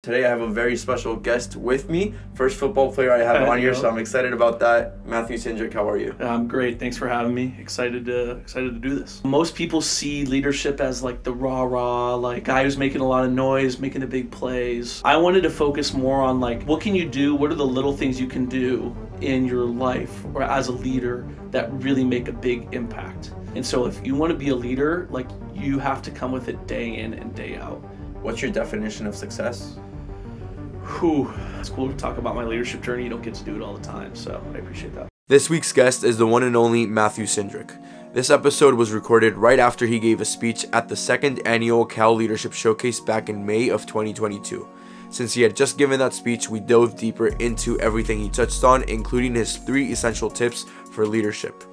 Today I have a very special guest with me. First football player I have on here, so I'm excited about that. Matthew Cindrac, how are you? I'm great. Thanks for having me. Excited to do this. Most people see leadership as like the rah-rah, like guy who's making a lot of noise, making the big plays. I wanted to focus more on like, what can you do? What are the little things you can do in your life or as a leader that really make a big impact? And so if you want to be a leader, like you have to come with it day in and day out. What's your definition of success? It's cool to talk about my leadership journey. You don't get to do it all the time, so I appreciate that. This week's guest is the one and only Matthew Cindrac. This episode was recorded right after he gave a speech at the second annual Cal Leadership Showcase back in May of 2022. Since he had just given that speech, we dove deeper into everything he touched on, including his 3 essential tips for leadership.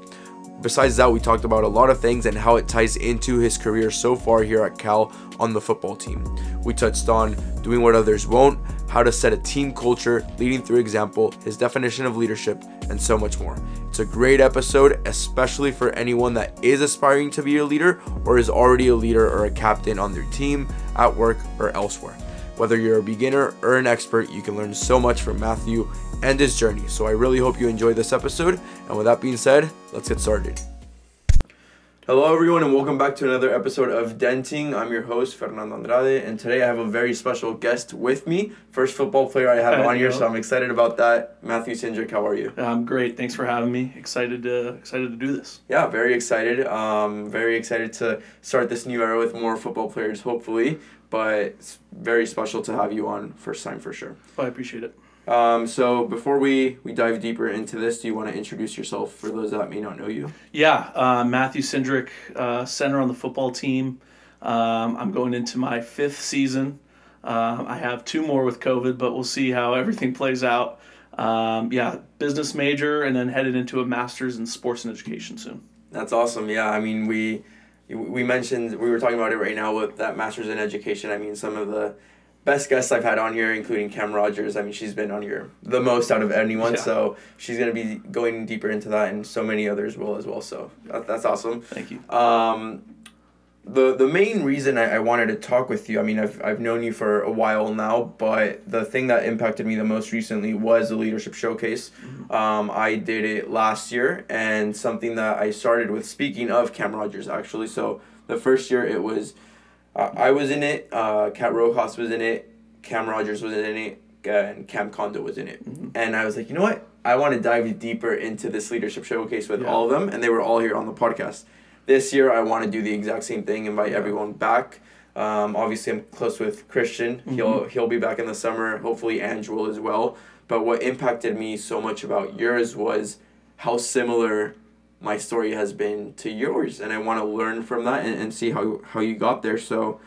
Besides that, we talked about a lot of things and how it ties into his career so far here at Cal on the football team. We touched on doing what others won't, how to set a team culture, leading through example, his definition of leadership, and so much more. It's a great episode, especially for anyone that is aspiring to be a leader or is already a leader or a captain on their team, at work, or elsewhere. Whether you're a beginner or an expert, you can learn so much from Matthew and his journey. So I really hope you enjoy this episode. And with that being said, let's get started. Hello everyone and welcome back to another episode of Denting. I'm your host, Fernando Andrade, and today I have a very special guest with me. First football player I have on here, so I'm excited about that. Matthew Cindrac, how are you? I'm great. Thanks for having me. Excited to do this. Yeah, very excited. Very excited to start this new era with more football players, hopefully. But it's very special to have you on first time for sure. Oh, I appreciate it. So before we dive deeper into this, do you want to introduce yourself for those that may not know you? Yeah, Matthew Cindrac, center on the football team. I'm going into my 5th season. I have 2 more with COVID, but we'll see how everything plays out. Business major and then headed into a master's in sports and education soon. That's awesome. Yeah, I mean, we mentioned, we were talking about it right now with that master's in education. I mean, some of the best guests I've had on here, including Cam Rogers. I mean, she's been on here the most out of anyone, so she's going to be going deeper into that, and so many others will as well, so that's awesome. Thank you. The main reason I wanted to talk with you, I mean, I've known you for a while now, but the thing that impacted me the most recently was the Leadership Showcase. Mm-hmm. I did it last year, and something that I started with, speaking of Cam Rogers, actually, so the first year it was I was in it, Kat Rojas was in it, Cam Rogers was in it, and Cam Kondo was in it. Mm-hmm. And I was like, you know what? I want to dive deeper into this leadership showcase with all of them, and they were all here on the podcast. This year, I want to do the exact same thing, invite everyone back. Obviously, I'm close with Christian. Mm-hmm. He'll be back in the summer, hopefully Ange will as well. But what impacted me so much about yours was how similar my story has been to yours, and I want to learn from that and see how you got there. So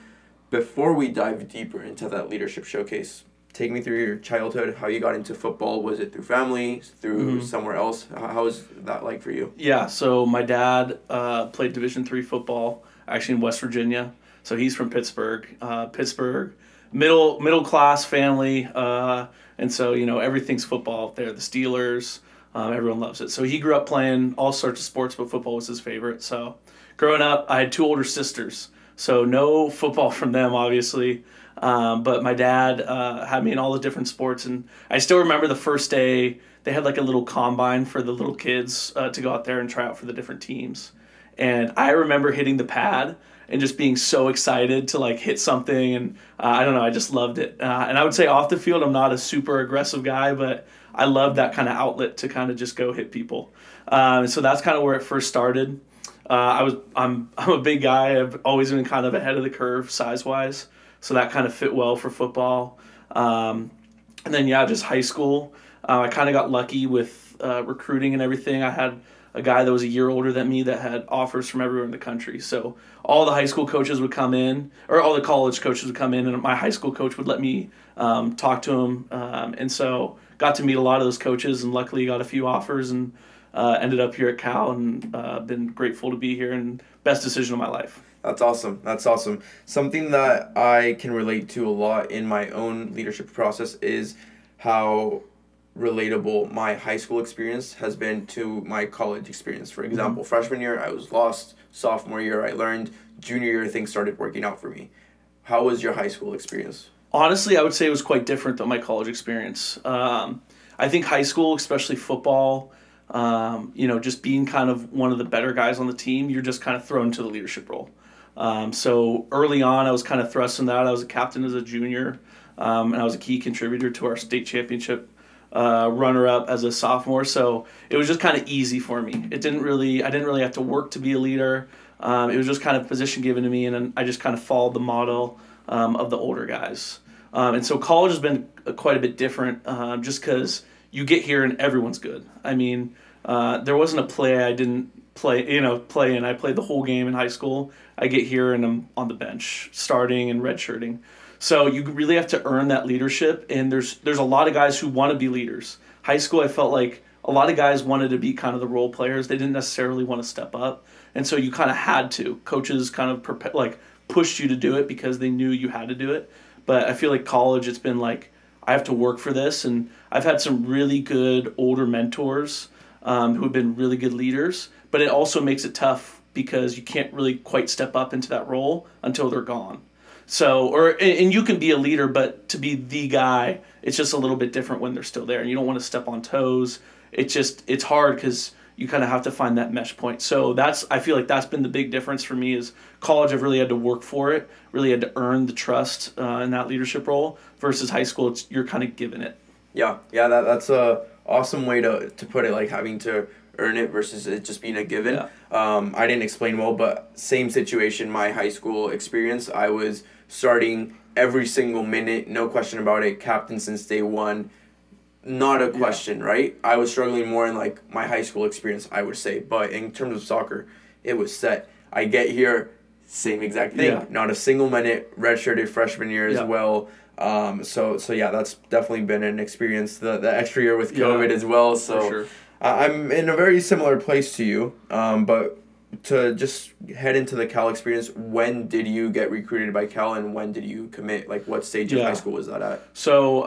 before we dive deeper into that leadership showcase, take me through your childhood, how you got into football. Was it through family, through somewhere else? How was that like for you? Yeah, so my dad played Division III football, actually in West Virginia. So he's from Pittsburgh. Middle class family, and so everything's football up there. The Steelers. Everyone loves it. So he grew up playing all sorts of sports, but football was his favorite. So growing up, I had 2 older sisters. So no football from them, obviously. But my dad had me in all the different sports. And I still remember the first day, they had like a little combine for the little kids to go out there and try out for the different teams. And I remember hitting the pad and just being so excited to like hit something. And I don't know, I just loved it. And I would say off the field, I'm not a super aggressive guy, but I love that kind of outlet to kind of just go hit people. So that's kind of where it first started. I'm a big guy. I've always been kind of ahead of the curve size-wise. So that kind of fit well for football. And then, just high school. I kind of got lucky with recruiting and everything. I had a guy that was a year older than me that had offers from everywhere in the country. So all the high school coaches would come in, or all the college coaches would come in, and my high school coach would let me talk to him. And so got to meet a lot of those coaches, and luckily got a few offers, and ended up here at Cal, and been grateful to be here, and best decision of my life. That's awesome. That's awesome. Something that I can relate to a lot in my own leadership process is how relatable my high school experience has been to my college experience. For example, freshman year, I was lost. Sophomore year, I learned. Junior year, things started working out for me. How was your high school experience? Honestly, I would say it was quite different than my college experience. I think high school, especially football, just being kind of one of the better guys on the team, you're just kind of thrown into the leadership role. So early on, I was kind of thrust in that. I was a captain as a junior, and I was a key contributor to our state championship runner-up as a sophomore. So it was just kind of easy for me. I didn't really have to work to be a leader. It was just kind of position given to me, and then I just kind of followed the model of the older guys. And so college has been quite a bit different, just because you get here and everyone's good. I mean, there wasn't a play I didn't play in. I played the whole game in high school. I get here and I'm on the bench, starting and redshirting. So you really have to earn that leadership, and there's a lot of guys who want to be leaders. High school, I felt like a lot of guys wanted to be kind of the role players. They didn't necessarily want to step up, and so you kind of had to. Coaches kind of pushed you to do it because they knew you had to do it. But I feel like college, it's been like, I have to work for this, and I've had some really good older mentors who have been really good leaders, but it also makes it tough because you can't really quite step up into that role until they're gone. So, and you can be a leader, but to be the guy, it's just a little bit different when they're still there, and you don't want to step on toes. It's hard because you kind of have to find that mesh point. So I feel like that's been the big difference for me is college. I've really had to work for it, really had to earn the trust in that leadership role, versus high school, you're kind of given it. Yeah, that's a awesome way to put it, like having to earn it versus it just being a given. Yeah. I didn't explain well, but same situation, my high school experience. I was starting every single minute, no question about it, captain since day one. Not a question, right? I was struggling more in like my high school experience, I would say. But in terms of soccer, it was set. I get here, same exact thing. Yeah. Not a single minute, redshirted freshman year as well. So yeah, that's definitely been an experience. The extra year with COVID as well. So for sure. I'm in a very similar place to you. But to just head into the Cal experience, when did you get recruited by Cal and when did you commit? Like what stage of high school was that at? So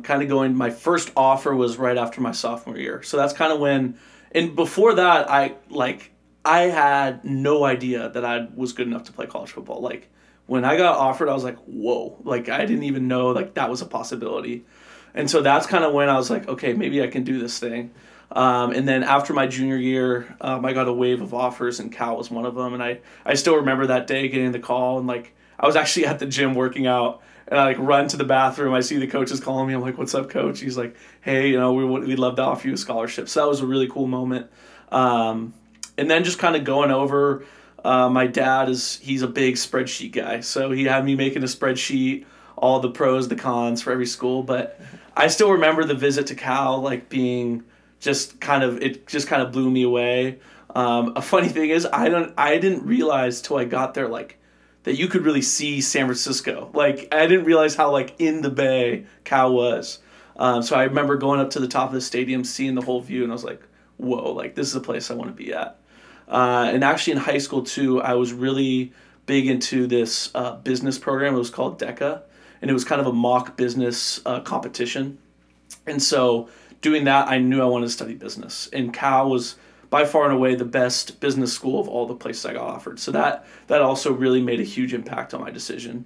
kind of my first offer was right after my sophomore year. So that's kind of when, and before that, I had no idea that I was good enough to play college football. Like when I got offered, I was like, whoa, like I didn't even know like that was a possibility. And so that's kind of when I was like, okay, maybe I can do this thing. And then after my junior year, I got a wave of offers, and Cal was one of them. And I still remember that day getting the call, and like I was actually at the gym working out, and I like run to the bathroom. I see the coaches calling me. I'm like, "What's up, coach?" He's like, "Hey, we'd love to offer you a scholarship." So that was a really cool moment. And then just kind of going over. My dad he's a big spreadsheet guy, so he had me making a spreadsheet, all the pros, the cons for every school. But I still remember the visit to Cal, like being. It just kind of blew me away. A funny thing is I didn't realize till I got there like that you could really see San Francisco. Like I didn't realize how like in the Bay Cal was. So I remember going up to the top of the stadium, seeing the whole view, and I was like, whoa, like this is a place I want to be at. And actually in high school too, I was really big into this business program. It was called DECA, and it was kind of a mock business competition. And so doing that, I knew I wanted to study business. And Cal was by far and away the best business school of all the places I got offered. So that also really made a huge impact on my decision.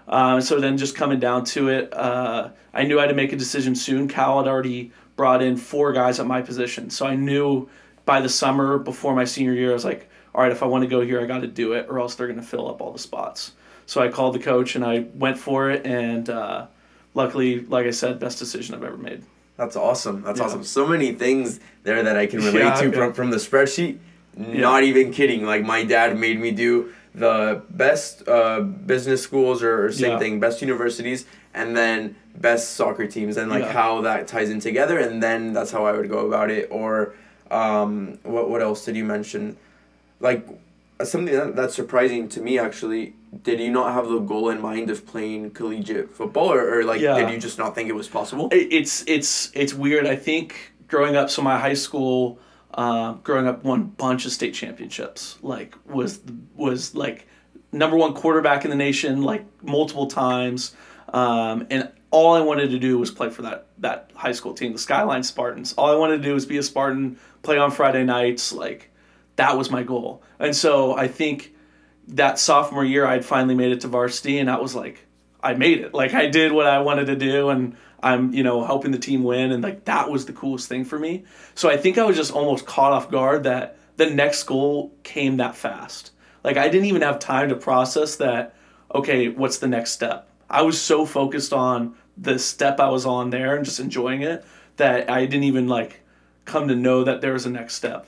So then just coming down to it, I knew I had to make a decision soon. Cal had already brought in 4 guys at my position. So I knew by the summer before my senior year, I was like, all right, if I want to go here, I got to do it or else they're going to fill up all the spots. So I called the coach and I went for it. And luckily, like I said, best decision I've ever made. That's awesome. That's awesome. So many things there that I can relate to from the spreadsheet. Not even kidding. Like my dad made me do the best business schools or same thing, best universities, and then best soccer teams, and like how that ties in together, and then that's how I would go about it. Or what else did you mention? Like something that's surprising to me actually. Did you not have the goal in mind of playing collegiate football, or did you just not think it was possible? It's weird. I think growing up, so my high school, growing up, won a bunch of state championships. Like was like #1 quarterback in the nation, like multiple times, and all I wanted to do was play for that high school team, the Skyline Spartans. All I wanted to do was be a Spartan, play on Friday nights. Like that was my goal, and so I think. That sophomore year, I'd finally made it to varsity, and I was like, I made it. Like, I did what I wanted to do, and I'm, helping the team win, and like that was the coolest thing for me. So I think I was just almost caught off guard that the next goal came that fast. Like, I didn't even have time to process that, okay, what's the next step? I was so focused on the step I was on there and just enjoying it that I didn't even like come to know that there was a next step,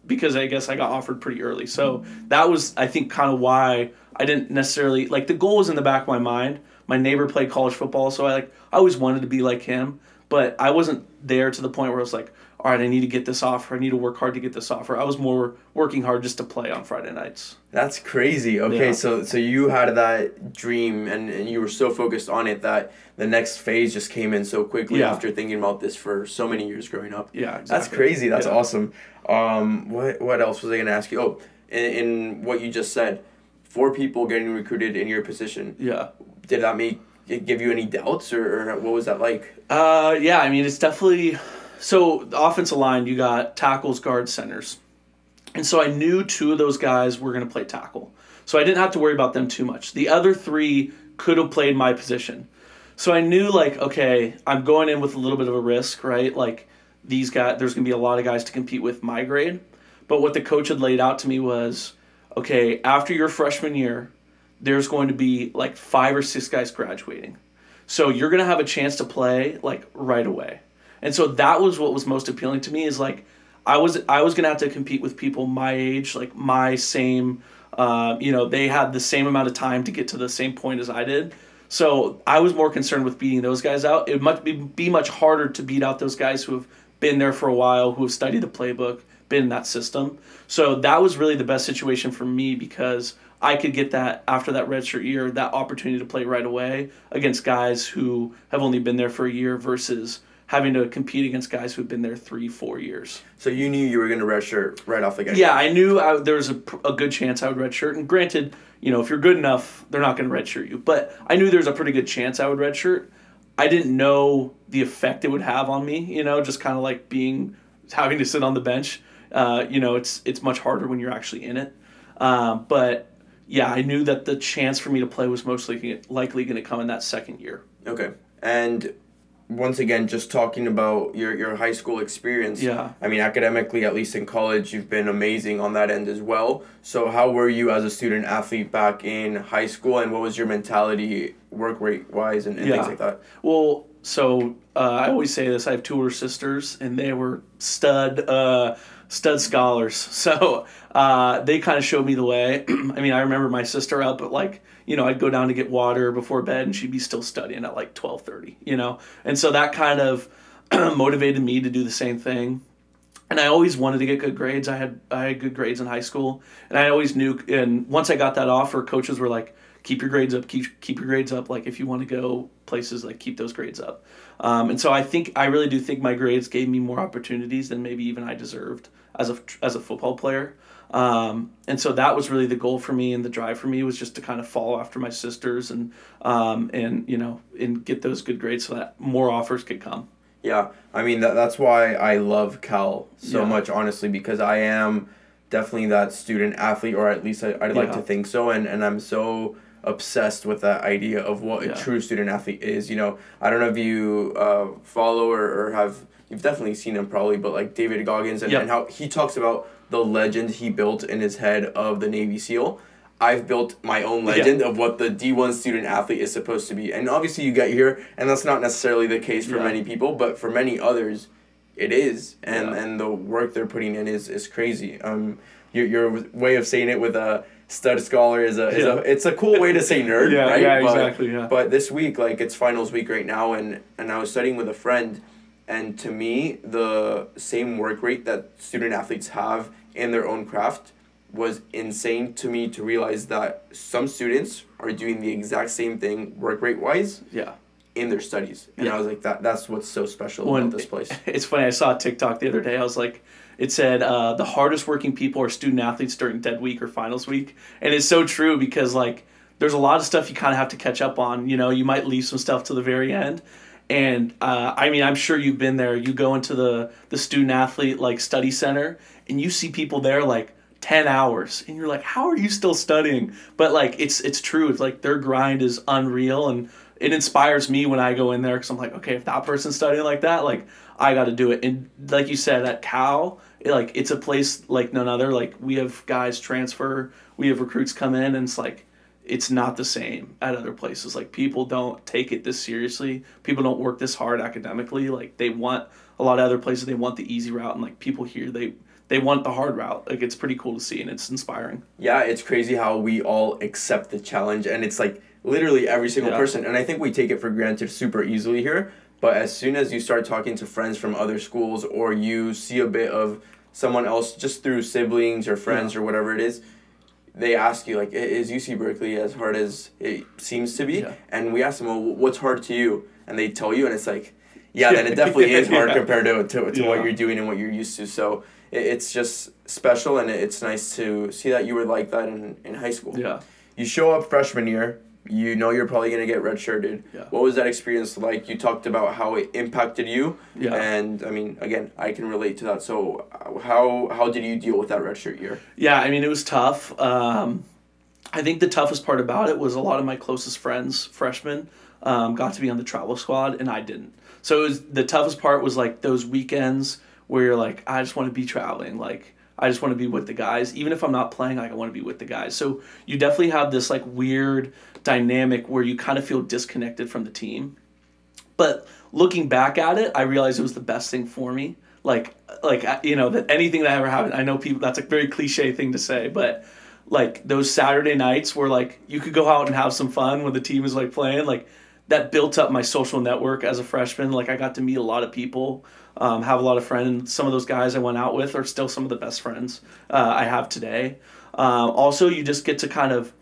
because I guess I got offered pretty early. So that was, I think, kind of why I didn't necessarily, like, the goal was in the back of my mind. My neighbor played college football, so I always wanted to be like him, but I wasn't there to the point where I was like, all right, I need to get this offer. I need to work hard to get this offer. I was more working hard just to play on Friday nights. That's crazy. Okay, Yeah. so you had that dream and you were so focused on it that the next phase just came in so quickly after thinking about this for so many years growing up. Yeah, exactly. That's crazy. That's Yeah. awesome. What else was I going to ask you? Oh, in what you just said, 4 people getting recruited in your position. Yeah. Did that give you any doubts or what was that like? Yeah, I mean, it's definitely... So, the offensive line, you got tackles, guards, centers. And so I knew 2 of those guys were going to play tackle. So I didn't have to worry about them too much. The other 3 could have played my position. So I knew, like, okay, I'm going in with a little bit of a risk, right? Like, these guys, there's going to be a lot of guys to compete with my grade. But what the coach had laid out to me was, okay, after your freshman year, there's going to be, like, 5 or 6 guys graduating. So you're going to have a chance to play, like, right away. And so that was what was most appealing to me, is like I was going to have to compete with people my age, like my same, they had the same amount of time to get to the same point as I did. So I was more concerned with beating those guys out. It might be much harder to beat out those guys who have been there for a while, who have studied the playbook, been in that system. So that was really the best situation for me, because I could get that after that redshirt year, that opportunity to play right away against guys who have only been there for a year versus having to compete against guys who've been there 3-4 years. So you knew you were going to redshirt right off the get-go? Yeah, I knew there was a good chance I would redshirt. And granted, if you're good enough, they're not going to redshirt you. But I knew there was a pretty good chance I would redshirt. I didn't know the effect it would have on me, just kind of like having to sit on the bench. It's much harder when you're actually in it. But yeah, I knew that the chance for me to play was most likely going to come in that second year. Okay. And once again, just talking about your high school experience. Yeah. I mean, academically, at least in college, you've been amazing on that end as well. So how were you as a student athlete back in high school, and what was your mentality work rate-wise and things like that? Well, so I always say this. I have 2 older sisters, and they were stud scholars. So they kind of showed me the way. I mean, I remember my sister up at I'd go down to get water before bed, and she'd be still studying at like 12:30, And so that kind of motivated me to do the same thing. And I always wanted to get good grades. I had good grades in high school, and I always knew. And once I got that offer, coaches were like, "Keep your grades up. Keep your grades up. Like, if you want to go places, like, keep those grades up." And so I really do think my grades gave me more opportunities than maybe even I deserved as a football player. And so that was really the goal for me, and the drive for me was just to kind of follow after my sisters and get those good grades so that more offers could come. Yeah, I mean, that's why I love Cal so much, honestly, because I am definitely that student athlete, or at least I'd like to think so, and I'm so obsessed with that idea of what a true student athlete is. I don't know if you follow or have, you've definitely seen him probably, but like David Goggins and how he talks about the legend he built in his head of the Navy SEAL. I've built my own legend of what the D1 student athlete is supposed to be. And obviously you get here, and that's not necessarily the case for many people, but for many others, it is. And the work they're putting in is crazy. Your way of saying it with a stud scholar it's a cool way to say nerd, right? Yeah, exactly. But this week, like, it's finals week right now, and I was studying with a friend, and to me, the same work rate that student athletes have in their own craft was insane to me, to realize that some students are doing the exact same thing work rate wise in their studies. And I was like, that's what's so special about this place. It's funny, I saw a TikTok the other day. I was like, it said the hardest working people are student athletes during dead week or finals week. And it's so true, because like there's a lot of stuff you kind of have to catch up on. You might leave some stuff to the very end. And I mean, I'm sure you've been there. You go into the student athlete like study center, and you see people there like 10 hours, and you're like, how are you still studying? But like it's true. It's like their grind is unreal, and it inspires me when I go in there, because I'm like, okay, if that person's studying like that, like I got to do it. And like you said, at Cal, it's a place like none other. Like we have guys transfer, we have recruits come in, and it's like it's not the same at other places. Like people don't take it this seriously. People don't work this hard academically. Like they want a lot of other places, they want the easy route, and like people here, they want the hard route. Like it's pretty cool to see, and it's inspiring. Yeah, it's crazy how we all accept the challenge, and it's like literally every single person. And I think we take it for granted super easily here. But as soon as you start talking to friends from other schools, or you see a bit of someone else just through siblings or friends or whatever it is, they ask you, like, is UC Berkeley as hard as it seems to be? Yeah. And we ask them, well, what's hard to you? And they tell you, and it's like, yeah, then it definitely is hard compared to what you're doing and what you're used to. So it's just special, and it's nice to see that you were like that in high school. Yeah. You show up freshman year. You know you're probably going to get redshirted. Yeah. What was that experience like? You talked about how it impacted you. Yeah. And, I mean, again, I can relate to that. So how did you deal with that redshirt year? Yeah, I mean, it was tough. I think the toughest part about it was a lot of my closest friends, freshmen, got to be on the travel squad, and I didn't. So the toughest part was, like, those weekends where you're like, I just want to be traveling. Like, I just want to be with the guys. Even if I'm not playing, like, I want to be with the guys. So you definitely have this, like, weird dynamic where you kind of feel disconnected from the team. But looking back at it, I realized it was the best thing for me. Like you know, that anything that ever happened, I know people, that's a very cliche thing to say, but like those Saturday nights where like you could go out and have some fun when the team is like playing, like that built up my social network as a freshman. Like I got to meet a lot of people, have a lot of friends, and some of those guys I went out with are still some of the best friends I have today. Also, you just get to kind of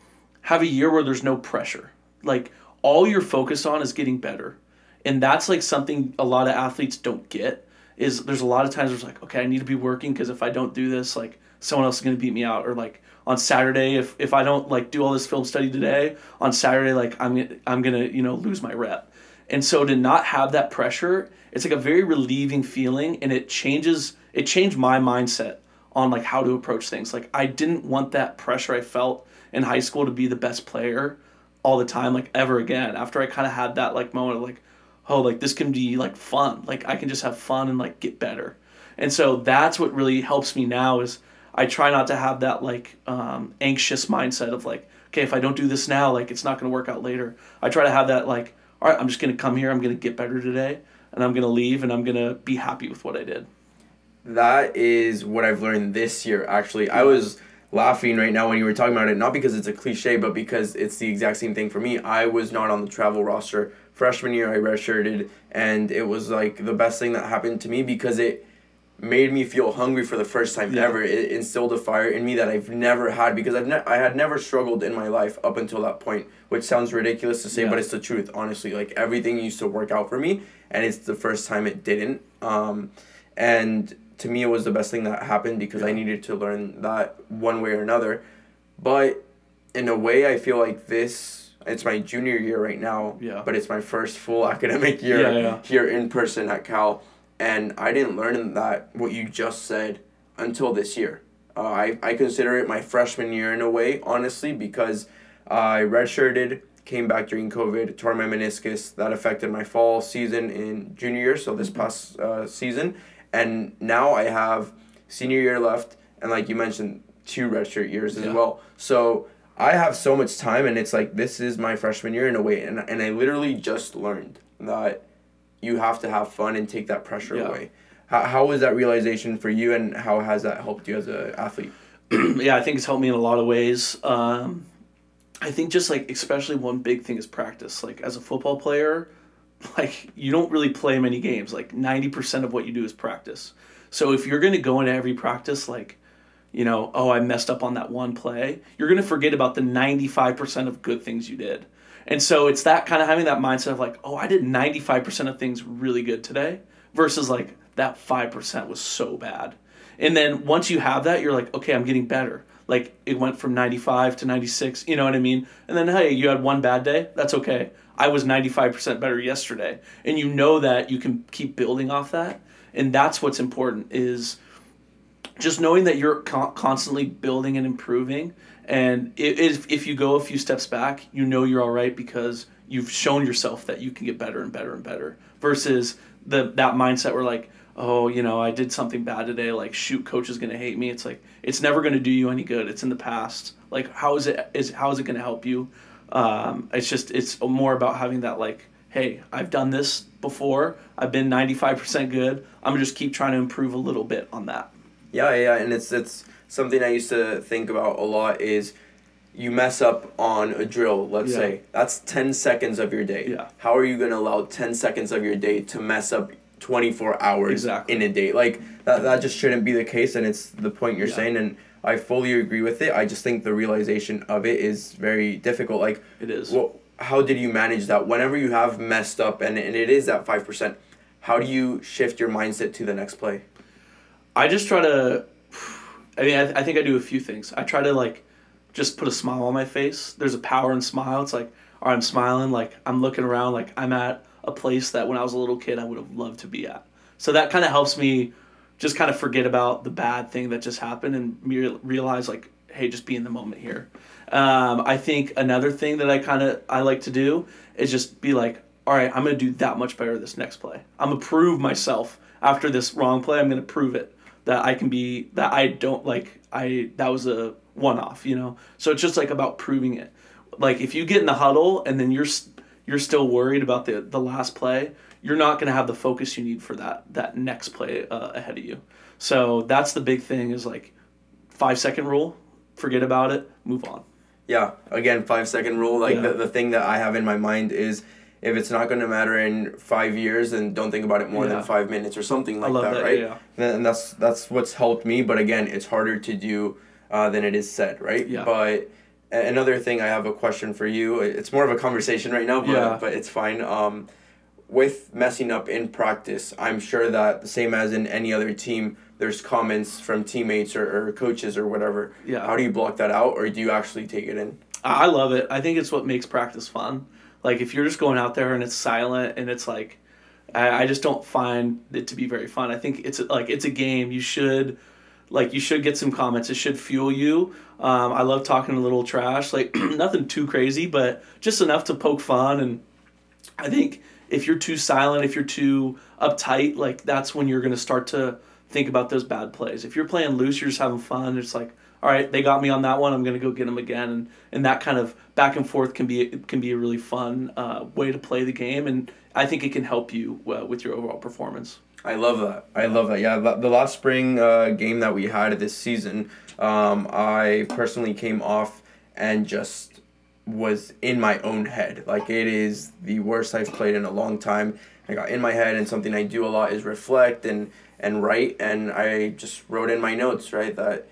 have a year where there's no pressure. Like all you're focused on is getting better. And that's like something a lot of athletes don't get, is there's a lot of times where it's like, okay, I need to be working because if I don't do this, like someone else is going to beat me out. Or like on Saturday, if I don't like do all this film study today, on Saturday, like I'm going to, you know, lose my rep. And so to not have that pressure, it's like a very relieving feeling, and it changed my mindset on like how to approach things. Like I didn't want that pressure I felt in high school to be the best player all the time, like ever again. After I kind of had that like moment of like, oh, like this can be like fun. Like I can just have fun and like get better. And so that's what really helps me now, is I try not to have that like anxious mindset of like, okay, if I don't do this now, like it's not going to work out later. I try to have that like, all right, I'm just going to come here, I'm going to get better today, and I'm going to leave, and I'm going to be happy with what I did. That is what I've learned this year, actually. I was laughing right now when you were talking about it, not because it's a cliche, but because it's the exact same thing for me. I was not on the travel roster. Freshman year, I redshirted, and it was like the best thing that happened to me because it made me feel hungry for the first time ever. It instilled a fire in me that I've never had, because I had never struggled in my life up until that point, which sounds ridiculous to say, but it's the truth, honestly. Like, everything used to work out for me, and it's the first time it didn't. And to me, it was the best thing that happened because I needed to learn that one way or another. But in a way, I feel like it's my junior year right now, but it's my first full academic year here in person at Cal. And I didn't learn that, what you just said, until this year. I consider it my freshman year in a way, honestly, because I redshirted, came back during COVID, tore my meniscus. That affected my fall season in junior year, so this past season. And now I have senior year left, and like you mentioned, 2 redshirt years as well. So I have so much time, and it's like this is my freshman year in a way. And I literally just learned that you have to have fun and take that pressure away. How was that realization for you, and how has that helped you as an athlete? Yeah, I think it's helped me in a lot of ways. I think just like, especially one big thing is practice. Like as a football player, like you don't really play many games. Like 90% of what you do is practice. So if you're going to go into every practice like, you know, oh, I messed up on that one play, you're going to forget about the 95% of good things you did. And so it's that kind of having that mindset of like, oh, I did 95% of things really good today, versus like that 5% was so bad. And then once you have that, you're like, okay, I'm getting better. Like it went from 95 to 96, you know what I mean? And then, hey, you had one bad day, that's okay. I was 95% better yesterday. And you know that you can keep building off that. And that's what's important, is just knowing that you're constantly building and improving, and if you go a few steps back, you know you're all right because you've shown yourself that you can get better and better and better. Versus that mindset where like, oh, I did something bad today. Like, shoot, coach is gonna hate me. It's like it's never gonna do you any good. It's in the past. Like, how is it gonna help you? It's more about having that like, hey, I've done this before. I've been 95% good. I'm gonna just keep trying to improve a little bit on that. Yeah, and it's something I used to think about a lot is you mess up on a drill, let's say. That's 10 seconds of your day. Yeah. How are you going to allow 10 seconds of your day to mess up 24 hours in a day? Like, that just shouldn't be the case, and it's the point you're saying, and I fully agree with it. I just think the realization of it is very difficult. Like, it is. Well, how did you manage that? Whenever you have messed up, and it is that 5%, how do you shift your mindset to the next play? I just try to, I think I do a few things. I try to, like, just put a smile on my face. There's a power in smile. It's like, all right, I'm smiling, like, I'm looking around, like, I'm at a place that when I was a little kid I would have loved to be at. So that kind of helps me just kind of forget about the bad thing that just happened and realize, like, hey, just be in the moment here. I think another thing that I like to do is just be like, all right, I'm going to do that much better this next play. I'm going to prove myself after this wrong play. I'm going to prove it that I can be, that I don't, like, that was a one-off, So it's just, like, about proving it. Like, if you get in the huddle and then you're still worried about the last play, you're not going to have the focus you need for that next play ahead of you. So that's the big thing is, like, 5-second rule. Forget about it. Move on. Yeah, again, 5-second rule. Like, the thing that I have in my mind is if it's not going to matter in 5 years, then don't think about it more than 5 minutes or something like that, right? Yeah. And that's what's helped me. But again, it's harder to do than it is said, right? Yeah. But another thing, I have a question for you. It's more of a conversation right now, but it's fine. With messing up in practice, I'm sure that the same as in any other team, there's comments from teammates or coaches or whatever. Yeah. How do you block that out, or do you actually take it in? I love it. I think it's what makes practice fun. Like, if you're just going out there and it's silent and it's like, I just don't find it to be very fun. I think it's a game. You should get some comments. It should fuel you. I love talking a little trash, like nothing too crazy, but just enough to poke fun. And I think if you're too silent, if you're too uptight, like, that's when you're going to start to think about those bad plays. If you're playing loose, you're just having fun. It's like, all right, they got me on that one. I'm going to go get them again. And that kind of back and forth can be a really fun way to play the game. And I think it can help you with your overall performance. I love that. Yeah, the last spring game that we had this season, I personally came off and just was in my own head. Like, it is the worst I've played in a long time. I got in my head, and something I do a lot is reflect and write, and I just wrote in my notes, right, that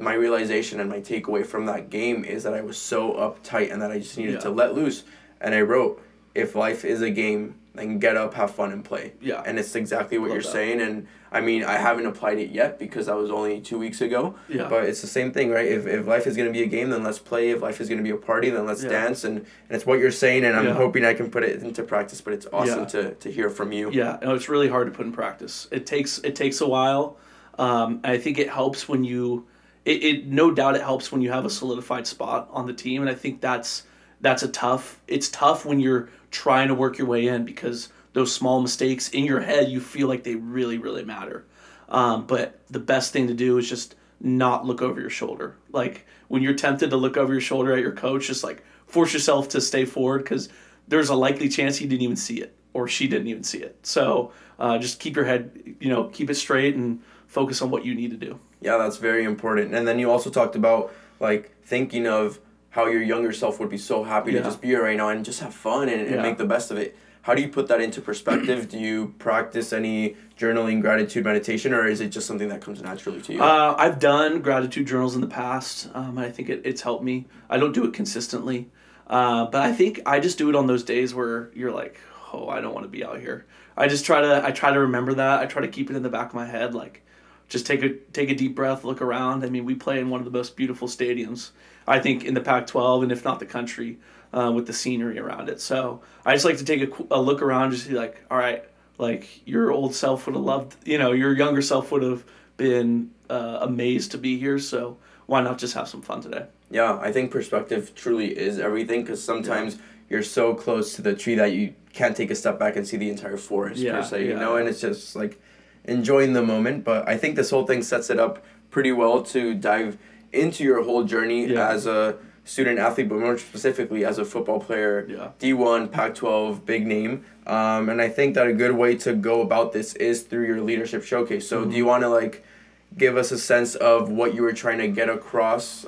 my realization and my takeaway from that game is that I was so uptight and that I just needed to let loose. And I wrote, if life is a game, then get up, have fun, and play. Yeah. And it's exactly what you're that. saying. And I mean, I haven't applied it yet because that was only 2 weeks ago. Yeah. But it's the same thing, right? If life is going to be a game, then let's play. If life is going to be a party, then let's dance. And it's what you're saying, and I'm hoping I can put it into practice. But it's awesome to hear from you. Yeah, no, it's really hard to put in practice. It takes a while. I think it helps when you no doubt it helps when you have a solidified spot on the team, and I think it's tough when you're trying to work your way in because those small mistakes in your head, you feel like they really, really matter. But the best thing to do is just not look over your shoulder. Like, when you're tempted to look over your shoulder at your coach, just like force yourself to stay forward because there's a likely chance he didn't even see it or she didn't even see it. So just keep your head, keep it straight and focus on what you need to do. Yeah, that's very important. And then you also talked about, like, thinking of how your younger self would be so happy to just be here right now and just have fun and make the best of it. How do you put that into perspective? Do you practice any journaling, gratitude, meditation, or is it just something that comes naturally to you? I've done gratitude journals in the past. I think it's helped me. I don't do it consistently. But I think I just do it on those days where you're like, oh, I don't want to be out here. I try to remember that. I try to keep it in the back of my head, like, just take a deep breath, look around. I mean, we play in one of the most beautiful stadiums, I think, in the Pac-12 and if not the country, with the scenery around it. So I just like to take a look around, just be like, all right, like, your old self would have loved, your younger self would have been amazed to be here. So why not just have some fun today? Yeah, I think perspective truly is everything, because sometimes you're so close to the tree that you can't take a step back and see the entire forest per se, you know, and it's just like enjoying the moment. But I think this whole thing sets it up pretty well to dive into your whole journey as a student athlete, but more specifically as a football player, D1, Pac-12, big name. And I think that a good way to go about this is through your leadership showcase. So do you want to like give us a sense of what you were trying to get across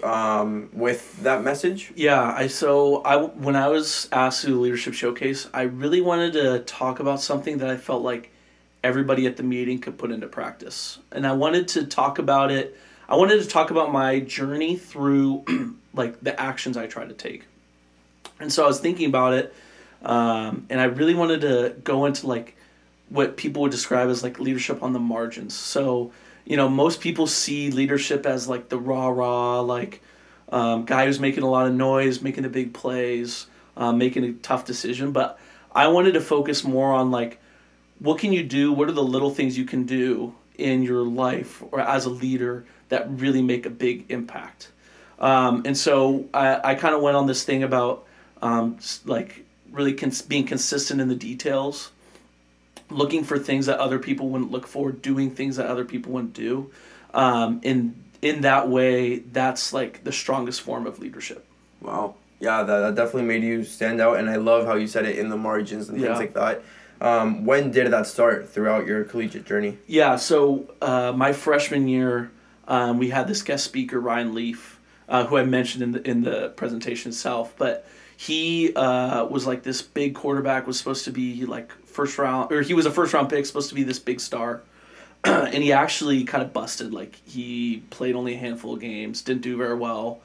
with that message? Yeah, when I was asked to do the leadership showcase, I really wanted to talk about something that I felt like everybody at the meeting could put into practice. And I wanted to talk about it. I wanted to talk about my journey through like the actions I try to take. And so I was thinking about it, and I really wanted to go into like what people would describe as like leadership on the margins. So, you know, most people see leadership as like the rah-rah, like guy who's making a lot of noise, making the big plays, making a tough decision. But I wanted to focus more on like, what can you do? What are the little things you can do in your life or as a leader that really make a big impact? And so I kind of went on this thing about like really being consistent in the details, looking for things that other people wouldn't look for, doing things that other people wouldn't do. In that way, that's like the strongest form of leadership. Wow. Yeah, that definitely made you stand out, and I love how you said it, in the margins and things like that. When did that start throughout your collegiate journey? Yeah, so my freshman year, we had this guest speaker, Ryan Leaf, who I mentioned in the presentation itself, but he was like this big quarterback, was supposed to be like he was a first round pick, supposed to be this big star. And he actually kind of busted. Like, he played only a handful of games, didn't do very well,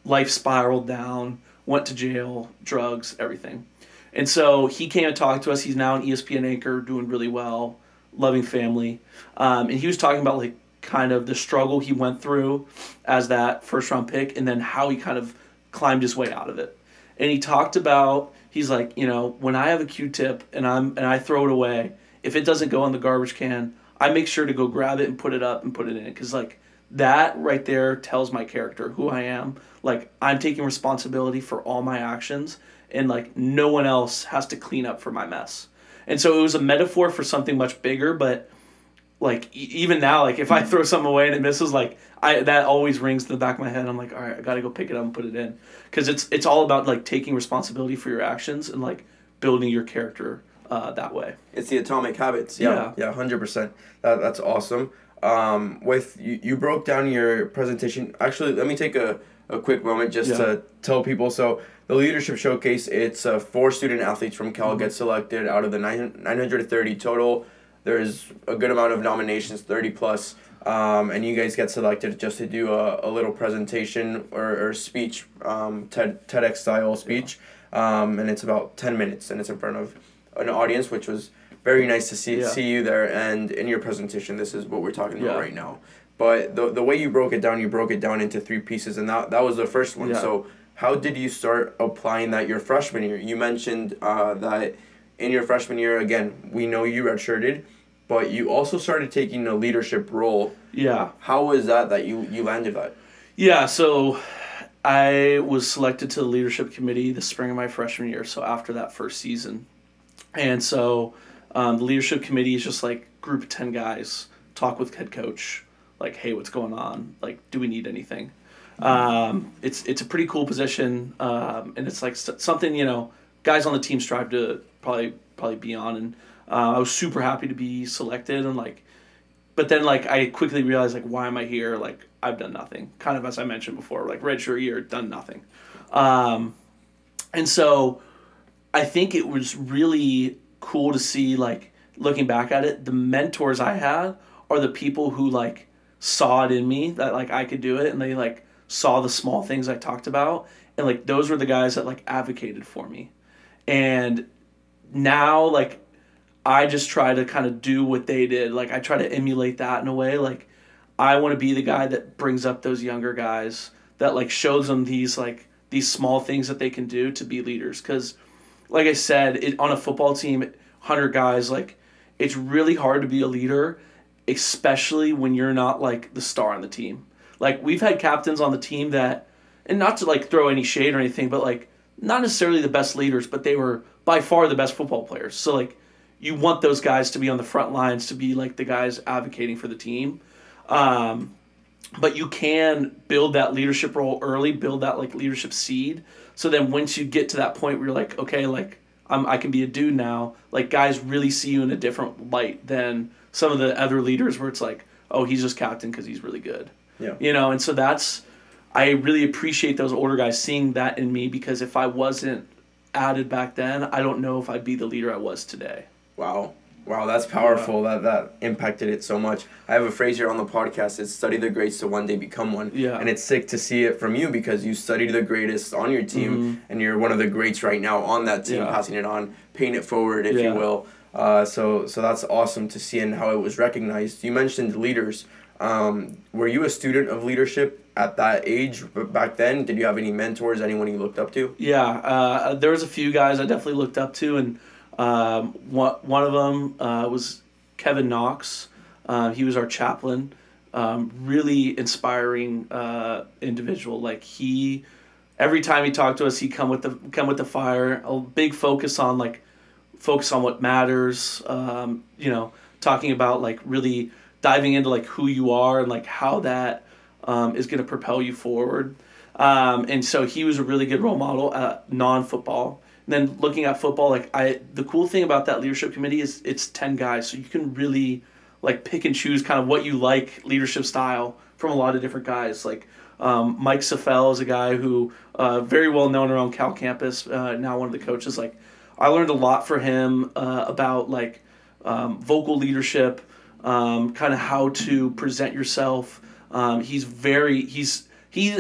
life spiraled down, went to jail, drugs, everything. And so he came and talked to us. He's now an ESPN anchor, doing really well, loving family. And he was talking about like kind of the struggle he went through as that first round pick, and then how he kind of climbed his way out of it. And he talked about, he's like, you know, when I have a Q-tip and I throw it away, if it doesn't go in the garbage can, I make sure to go grab it and put it up and put it in. Because like that right there tells my character, who I am. Like, I'm taking responsibility for all my actions, and like no one else has to clean up for my mess. And so it was a metaphor for something much bigger, but like even now, like if I throw something away and it misses, like that always rings in the back of my head. I'm like, all right, I got to go pick it up and put it in. Because it's all about like taking responsibility for your actions and like building your character that way. It's the atomic habits. Yeah, 100%. That's awesome. With you broke down your presentation. Actually, let me take a quick moment just to tell people. So the leadership showcase, it's 4 student athletes from Cal get selected out of the 930 total. There's a good amount of nominations, 30 plus, and you guys get selected just to do a little presentation or speech, TEDx style speech, and it's about 10 minutes, and it's in front of an audience, which was very nice to see you there. And in your presentation, this is what we're talking about right now. But the way you broke it down into 3 pieces, and that was the first one. So how did you start applying that your freshman year? You mentioned that in your freshman year, again, we know you redshirted, but you also started taking a leadership role. Yeah. How was that you landed that? Yeah, so I was selected to the leadership committee the spring of my freshman year, so after that first season. And so the leadership committee is just like group of 10 guys, talk with head coach, like, hey, what's going on? Like, do we need anything? It's a pretty cool position, and it's like something, you know, guys on the team strive to probably be on. And I was super happy to be selected, and like, but then like I quickly realized, like, why am I here? Like, I've done nothing. Kind of as I mentioned before, like redshirt year, done nothing. And so I think it was really cool to see, like, looking back at it, the mentors I had are the people who like saw it in me that like I could do it, and they like saw the small things I talked about, and like those were the guys that like advocated for me. And now like I just try to kind of do what they did. Like, I try to emulate that in a way. Like, I want to be the guy that brings up those younger guys, that like shows them these small things that they can do to be leaders. Because like I said, on a football team, 100 guys, like, it's really hard to be a leader especially when you're not like the star on the team. Like we've had captains on the team that, and not to like throw any shade or anything, but like not necessarily the best leaders, but they were by far the best football players. So like you want those guys to be on the front lines, to be like the guys advocating for the team. But you can build that leadership role early, build that like leadership seed. So then once you get to that point where you're like, okay, like I can be a dude now, like guys really see you in a different light than some of the other leaders where it's like, oh, he's just captain because he's really good. Yeah. You know, and so I really appreciate those older guys seeing that in me, because if I wasn't added back then, I don't know if I'd be the leader I was today. Wow. Wow, that's powerful. Yeah. That impacted it so much. I have a phrase here on the podcast. It's study the greats to one day become one. Yeah. And it's sick to see it from you because you studied the greatest on your team, and you're one of the greats right now on that team, passing it on, paying it forward, if you will. So that's awesome to see and how it was recognized. You mentioned leaders. Were you a student of leadership at that age back then? Did you have any mentors, anyone you looked up to? Yeah, there was a few guys I definitely looked up to, and one of them was Kevin Knox. He was our chaplain. Really inspiring individual. Like every time he talked to us, he'd come with the fire. A big focus on what matters. You know, talking about like really diving into like who you are and like how that is going to propel you forward. And so he was a really good role model at non-football. And then looking at football, like the cool thing about that leadership committee is it's 10 guys, so you can really like pick and choose kind of what you like leadership style from a lot of different guys. Like Mike Safel is a guy who very well known around Cal campus, now one of the coaches. Like I learned a lot from him about like vocal leadership, kind of how to present yourself. He's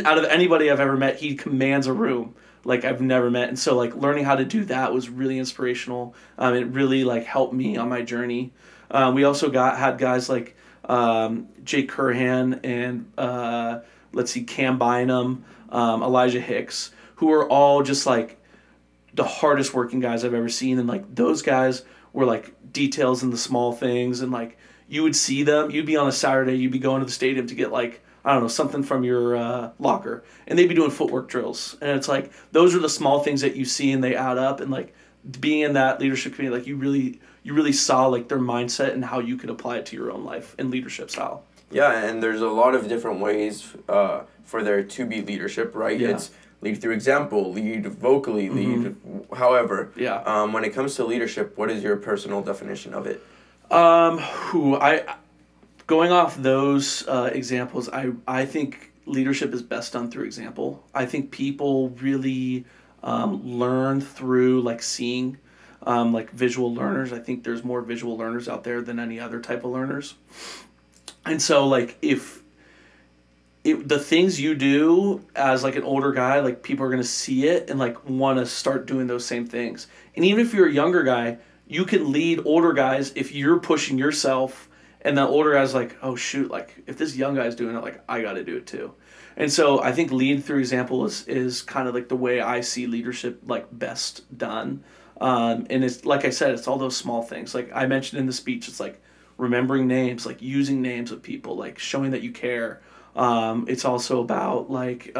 out of anybody I've ever met, he commands a room like I've never met. And so like learning how to do that was really inspirational. It really like helped me on my journey. We also had guys like Jake Curhan and Cam Bynum, Elijah Hicks, who are all just like the hardest working guys I've ever seen. And like those guys were like details in the small things, and like you would see them, you'd be on a Saturday, you'd be going to the stadium to get like, I don't know, something from your locker, and they'd be doing footwork drills. And it's like, those are the small things that you see and they add up. And like being in that leadership community, like you really saw like their mindset and how you could apply it to your own life and leadership style. Yeah, and there's a lot of different ways for there to be leadership, right? Yeah. It's lead through example, lead vocally, lead however. Yeah. When it comes to leadership, what is your personal definition of it? Going off those examples, I think leadership is best done through example. I think people really learn through like seeing, like visual learners. I think there's more visual learners out there than any other type of learners. And so like if the things you do as like an older guy, like people are going to see it and like want to start doing those same things. And even if you're a younger guy, you can lead older guys if you're pushing yourself. And the older guy's like, oh shoot, like if this young guy's doing it, like I got to do it too. And so I think lead through example is kind of like the way I see leadership like best done. And it's like I said, it's all those small things. Like I mentioned in the speech, it's like remembering names, like using names of people, like showing that you care. It's also about like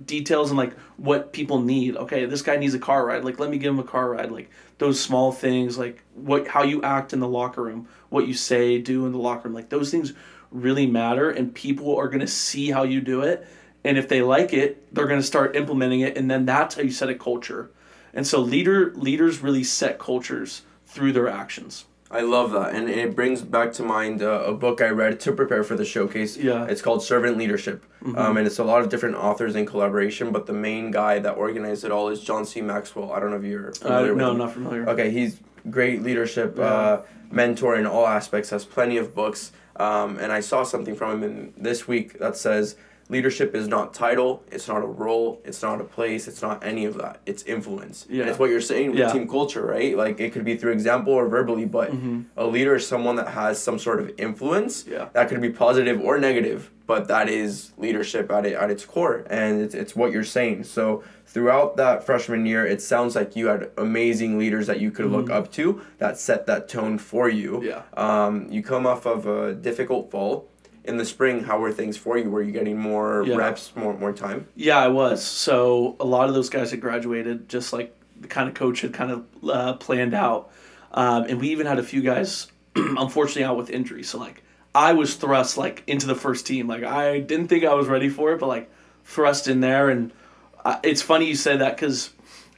details and like what people need. Okay, this guy needs a car ride. Like let me give him a car ride. Like those small things, like how you act in the locker room, what you say, do in the locker room, like those things really matter, and people are going to see how you do it, and if they like it, they're going to start implementing it, and then that's how you set a culture. And so leaders really set cultures through their actions. I love that, and it brings back to mind a book I read to prepare for the showcase. Yeah. It's called Servant Leadership, and it's a lot of different authors in collaboration, but the main guy that organized it all is John C. Maxwell. I don't know if you're familiar with him. No, I'm not familiar. Okay, he's great leadership mentor in all aspects, has plenty of books, and I saw something from him this week that says leadership is not title, it's not a role, it's not a place, it's not any of that. It's influence. Yeah. And it's what you're saying with team culture, right? Like, it could be through example or verbally, but a leader is someone that has some sort of influence. Yeah. That could be positive or negative, but that is leadership at its core, and it's what you're saying. So throughout that freshman year, it sounds like you had amazing leaders that you could look up to that set that tone for you. Yeah. You come off of a difficult fall. In the spring, how were things for you? Were you getting more reps, more time? Yeah, I was. So a lot of those guys had graduated, just like the kind of coach had kind of planned out. And we even had a few guys, unfortunately, out with injury. So, like, I was thrust, like, into the first team. Like, I didn't think I was ready for it, but, like, thrust in there. And it's funny you said that because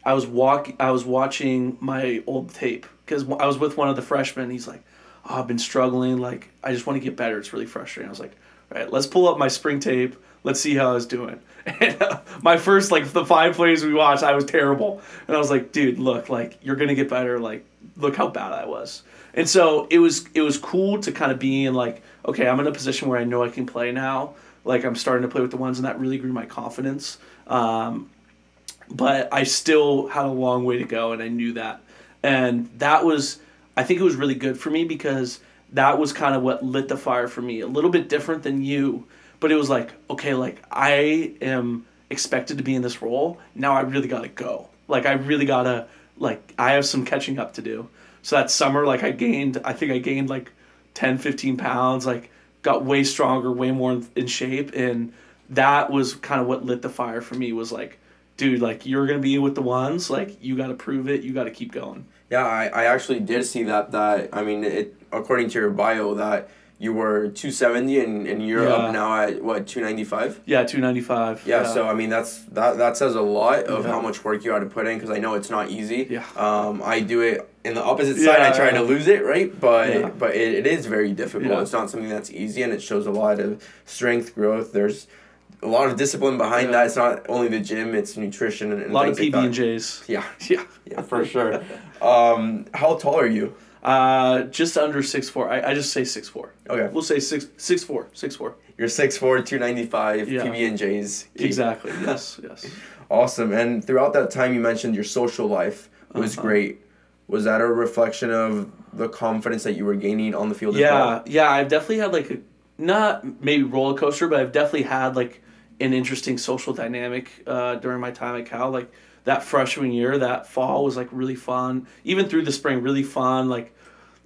I was watching my old tape because I was with one of the freshmen. He's like, oh, I've been struggling. Like, I just want to get better. It's really frustrating. I was like, all right, let's pull up my spring tape. Let's see how I was doing. And my first, like, the 5 plays we watched, I was terrible. And I was like, dude, look, like, you're going to get better. Like, look how bad I was. And so it was cool to kind of be in, like, okay, I'm in a position where I know I can play now. Like, I'm starting to play with the ones, and that really grew my confidence. But I still had a long way to go, and I knew that. And that was, I think it was really good for me because that was kind of what lit the fire for me. A little bit different than you, but it was like, okay, like, I am expected to be in this role. Now I really got to go. Like, I really got to, like, I have some catching up to do. So that summer, like, I gained like 10, 15 pounds, like, got way stronger, way more in shape. And that was kind of what lit the fire for me, was like, dude, like, you're going to be with the ones, like, you got to prove it. You got to keep going. Yeah, I actually did see that, I mean, it according to your bio, that you were 270 and you're up now at, what, 295? Yeah, 295. Yeah, so, I mean, that says a lot of how much work you had to put in, because I know it's not easy. Yeah. I do it in the opposite side. I try to lose it, right? But it is very difficult. Yeah. It's not something that's easy, and it shows a lot of strength, growth. There's a lot of discipline behind that. It's not only the gym, it's nutrition and a lot of things PB&Js. Yeah. Yeah, For sure. How tall are you? Just under 6'4". I just say 6'4". Okay. We'll say 6'4". You're 6'4", 295, PB&Js. Exactly. Yes. Awesome. And throughout that time, you mentioned your social life was great. Was that a reflection of the confidence that you were gaining on the field as well? Yeah. I've definitely had, like, not maybe roller coaster, but I've definitely had, like, an interesting social dynamic during my time at Cal. Like, that freshman year, that fall was, like, really fun. Even through the spring, really fun. Like,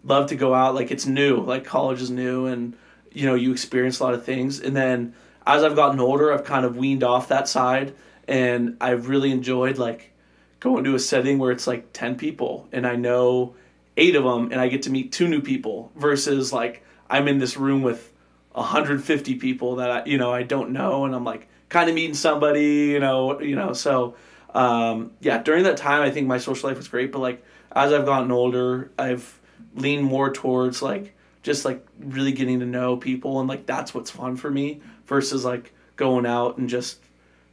love to go out. Like, it's new. Like, college is new, and, you know, you experience a lot of things. And then as I've gotten older, I've kind of weaned off that side, and I've really enjoyed, like, going to a setting where it's, like, 10 people, and I know 8 of them, and I get to meet 2 new people, versus, like, I'm in this room with 150 people that I don't know, and I'm, like, kind of meeting somebody, so during that time I think my social life was great. But, like, as I've gotten older, I've leaned more towards, like, just, like, really getting to know people, and, like, that's what's fun for me, versus, like, going out and just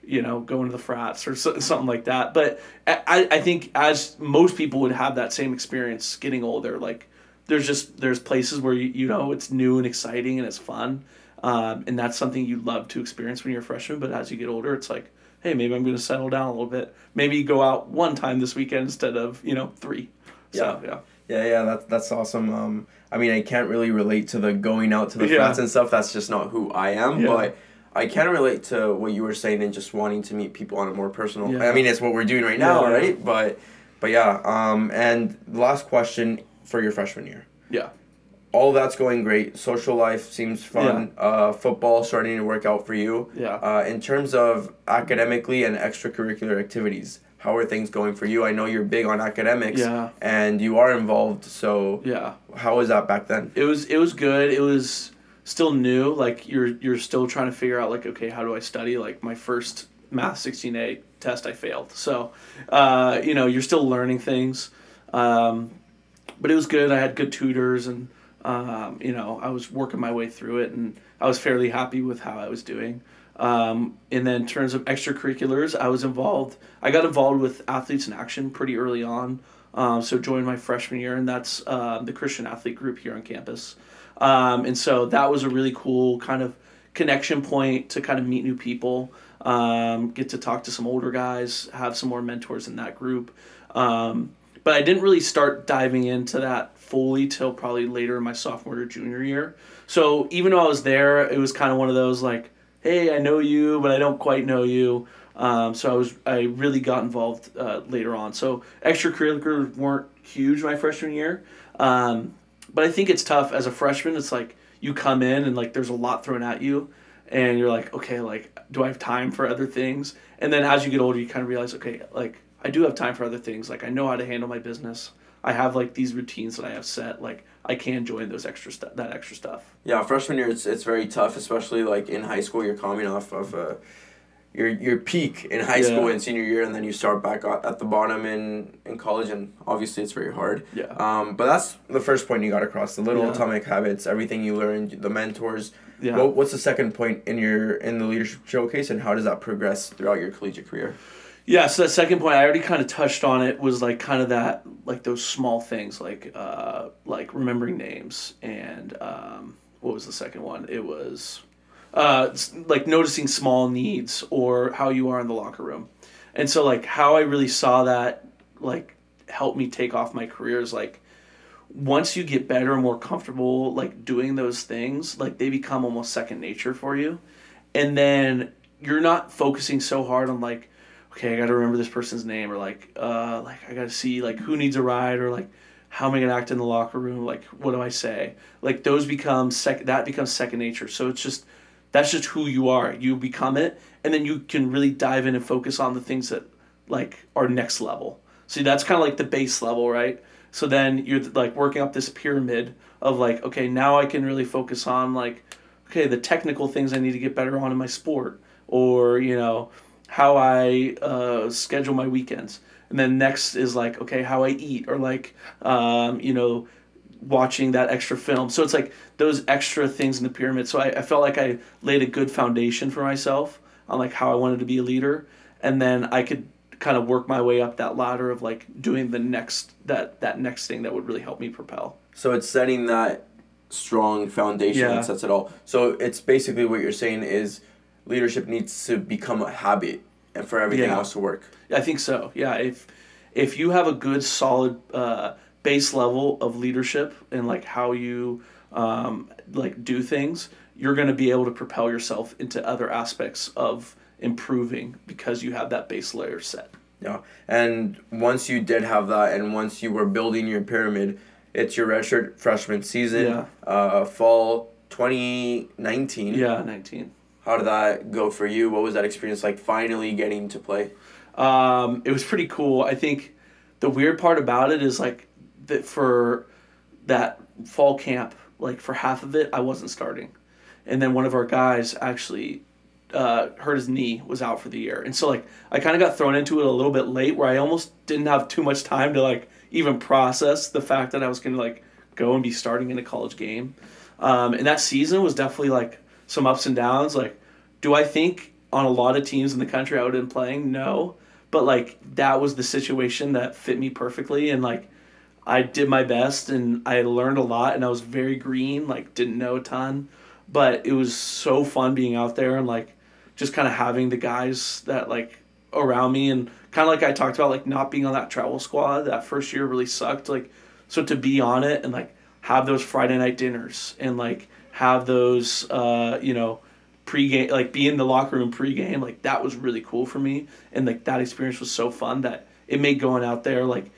going to the frats or something like that. But I think, as most people would have that same experience getting older, like, there's places where it's new and exciting and it's fun, and that's something you love to experience when you're a freshman. But as you get older, it's like, hey, maybe I'm going to settle down a little bit. Maybe go out one time this weekend instead of 3. So That's awesome. I mean, I can't really relate to the going out to the frats and stuff. That's just not who I am. But I can relate to what you were saying and just wanting to meet people on a more personal. I mean, it's what we're doing right now, right? But and the last question for your freshman year. Yeah. All that's going great. Social life seems fun. Football starting to work out for you. Yeah. In terms of academically and extracurricular activities, how are things going for you? I know you're big on academics. Yeah. And you are involved. So how was that back then? It was good. It was still new. Like, you're still trying to figure out, like, okay, how do I study? Like, my first Math 16A test I failed. So, you're still learning things. But it was good. I had good tutors, and I was working my way through it, and I was fairly happy with how I was doing. And then in terms of extracurriculars, I got involved with Athletes in Action pretty early on. So joined my freshman year, and that's the Christian athlete group here on campus. And so that was a really cool kind of connection point to kind of meet new people, get to talk to some older guys, have some more mentors in that group. But I didn't really start diving into that fully till probably later in my sophomore or junior year. So even though I was there, it was kind of one of those like, hey, I know you, but I don't quite know you. So I really got involved later on. So extracurriculars weren't huge my freshman year. But I think it's tough as a freshman. It's like you come in and like there's a lot thrown at you, and you're like, okay, like do I have time for other things? And then as you get older, you kind of realize, okay, like I do have time for other things. Like I know how to handle my business. I have like these routines that I have set. Like I can join those extra stuff. Yeah, freshman year it's very tough, especially like in high school. You're coming off of your peak in high school and senior year, and then you start back at the bottom in college, and obviously it's very hard. Yeah. But that's the first point you got across: the little atomic habits, everything you learned, the mentors. Yeah. What's the second point in the leadership showcase, and how does that progress throughout your collegiate career? Yeah, so that second point I already kind of touched on. It was like kind of that, like those small things, like remembering names, and what was the second one? It was like noticing small needs or how you are in the locker room. And so like how I really saw that like help me take off my career is like once you get better and more comfortable like doing those things, like they become almost second nature for you. And then you're not focusing so hard on like, okay, I got to remember this person's name, or like I got to see like who needs a ride, or like how am I going to act in the locker room? Like, what do I say? Like those become that becomes second nature. So it's just, that's just who you are. You become it, and then you can really dive in and focus on the things that like are next level. See, that's kind of like the base level, right? So then you're like working up this pyramid of like, okay, now I can really focus on like, okay, the technical things I need to get better on in my sport, or, you know, how I schedule my weekends. And then next is like, okay, how I eat, or like, you know, watching that extra film. So it's like those extra things in the pyramid. So I felt like I laid a good foundation for myself on like how I wanted to be a leader. And then I could kind of work my way up that ladder of like doing the next, that next thing that would really help me propel. So it's setting that strong foundation that sets it all. So it's basically what you're saying is leadership needs to become a habit and for everything else to work. I think so. Yeah. If you have a good solid base level of leadership and like how you like do things, you're going to be able to propel yourself into other aspects of improving because you have that base layer set. Yeah. And once you did have that, and once you were building your pyramid, it's your redshirt freshman season, fall 2019. Yeah, 19. How did that go for you? What was that experience like, finally getting to play? It was pretty cool. I think the weird part about it is like that for that fall camp, like for half of it, I wasn't starting. And then one of our guys actually hurt his knee, was out for the year. And so like I kind of got thrown into it a little bit late, where I almost didn't have too much time to like even process the fact that I was going to like go and be starting in a college game. And that season was definitely like some ups and downs. Like, do I think on a lot of teams in the country I would have been playing? No. But like that was the situation that fit me perfectly, and like I did my best, and I learned a lot, and I was very green, like didn't know a ton, but it was so fun being out there and like just kind of having the guys that like around me, and kind of like I talked about, like not being on that travel squad that first year really sucked. Like, so to be on it and like have those Friday night dinners and like have those you know, pregame, like be in the locker room pregame, like that was really cool for me. And like that experience was so fun that it made going out there like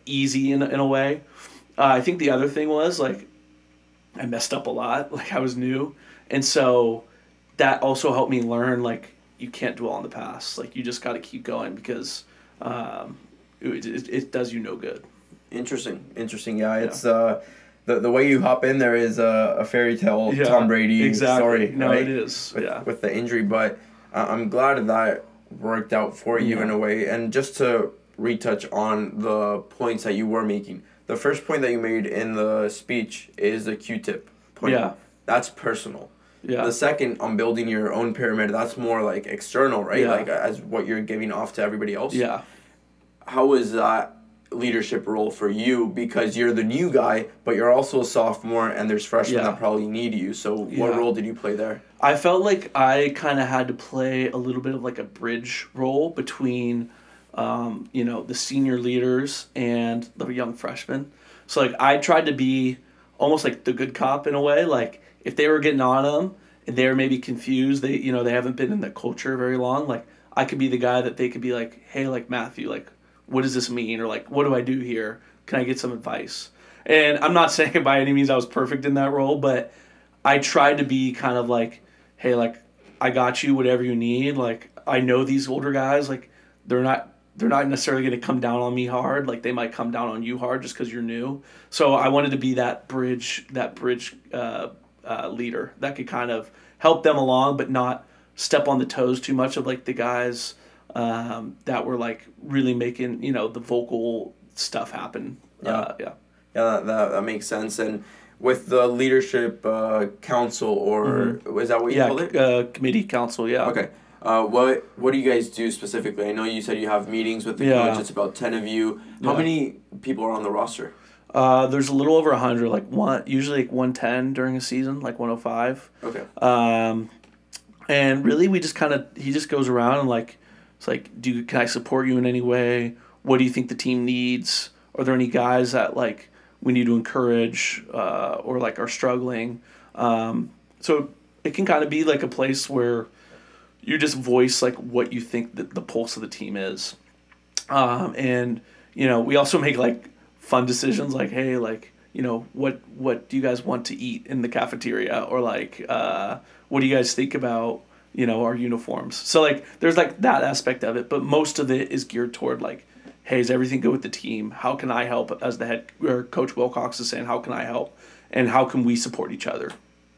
easy in a way. I think the other thing was like I messed up a lot. Like I was new, and so that also helped me learn like you can't dwell on the past. Like you just got to keep going, because it does you no good. Interesting. Yeah, it's the way you hop in there is a fairy tale Tom Brady story. No, right? it is. With the injury, but I'm glad that worked out for you in a way. And just to retouch on the points that you were making, the first point that you made in the speech is the Q-tip point. Yeah. That's personal. Yeah. The second, on building your own pyramid, that's more like external, right? Yeah. Like as what you're giving off to everybody else. Yeah. How was that leadership role for you because you're the new guy, but you're also a sophomore and there's freshmen that probably need you. So what role did you play there? I felt like I kind of had to play a little bit of like a bridge role between, the senior leaders and the young freshmen. So like I tried to be almost like the good cop in a way. Like if they were getting on them and they were maybe confused, they haven't been in the culture very long. Like I could be the guy that they could be like, hey, like Matthew, like what does this mean? Or like, what do I do here? Can I get some advice? And I'm not saying by any means I was perfect in that role, but I tried to be kind of like, hey, like I got you, whatever you need. Like I know these older guys, like they're not necessarily going to come down on me hard. Like they might come down on you hard just because you're new. So I wanted to be that bridge leader that could kind of help them along, but not step on the toes too much of like the guys that were like really making the vocal stuff happen. That makes sense. And with the leadership council, or is that what you call it? Committee council. Okay. What do you guys do specifically? I know you said you have meetings with the coach. It's about 10 of you. How many people are on the roster? There's a little over 100. Usually like 110 during a season, like 105. Okay. And really he just goes around and like it's like, can I support you in any way? What do you think the team needs? Are there any guys that like we need to encourage or like are struggling? So it can kind of be like a place where you just voice like what you think that the pulse of the team is. And we also make like fun decisions like, hey, like, what do you guys want to eat in the cafeteria? Or like, what do you guys think about, our uniforms? So like, there's like that aspect of it, but most of it is geared toward like, hey, is everything good with the team? How can I help as the head, or Coach Wilcox is saying, how can I help? And how can we support each other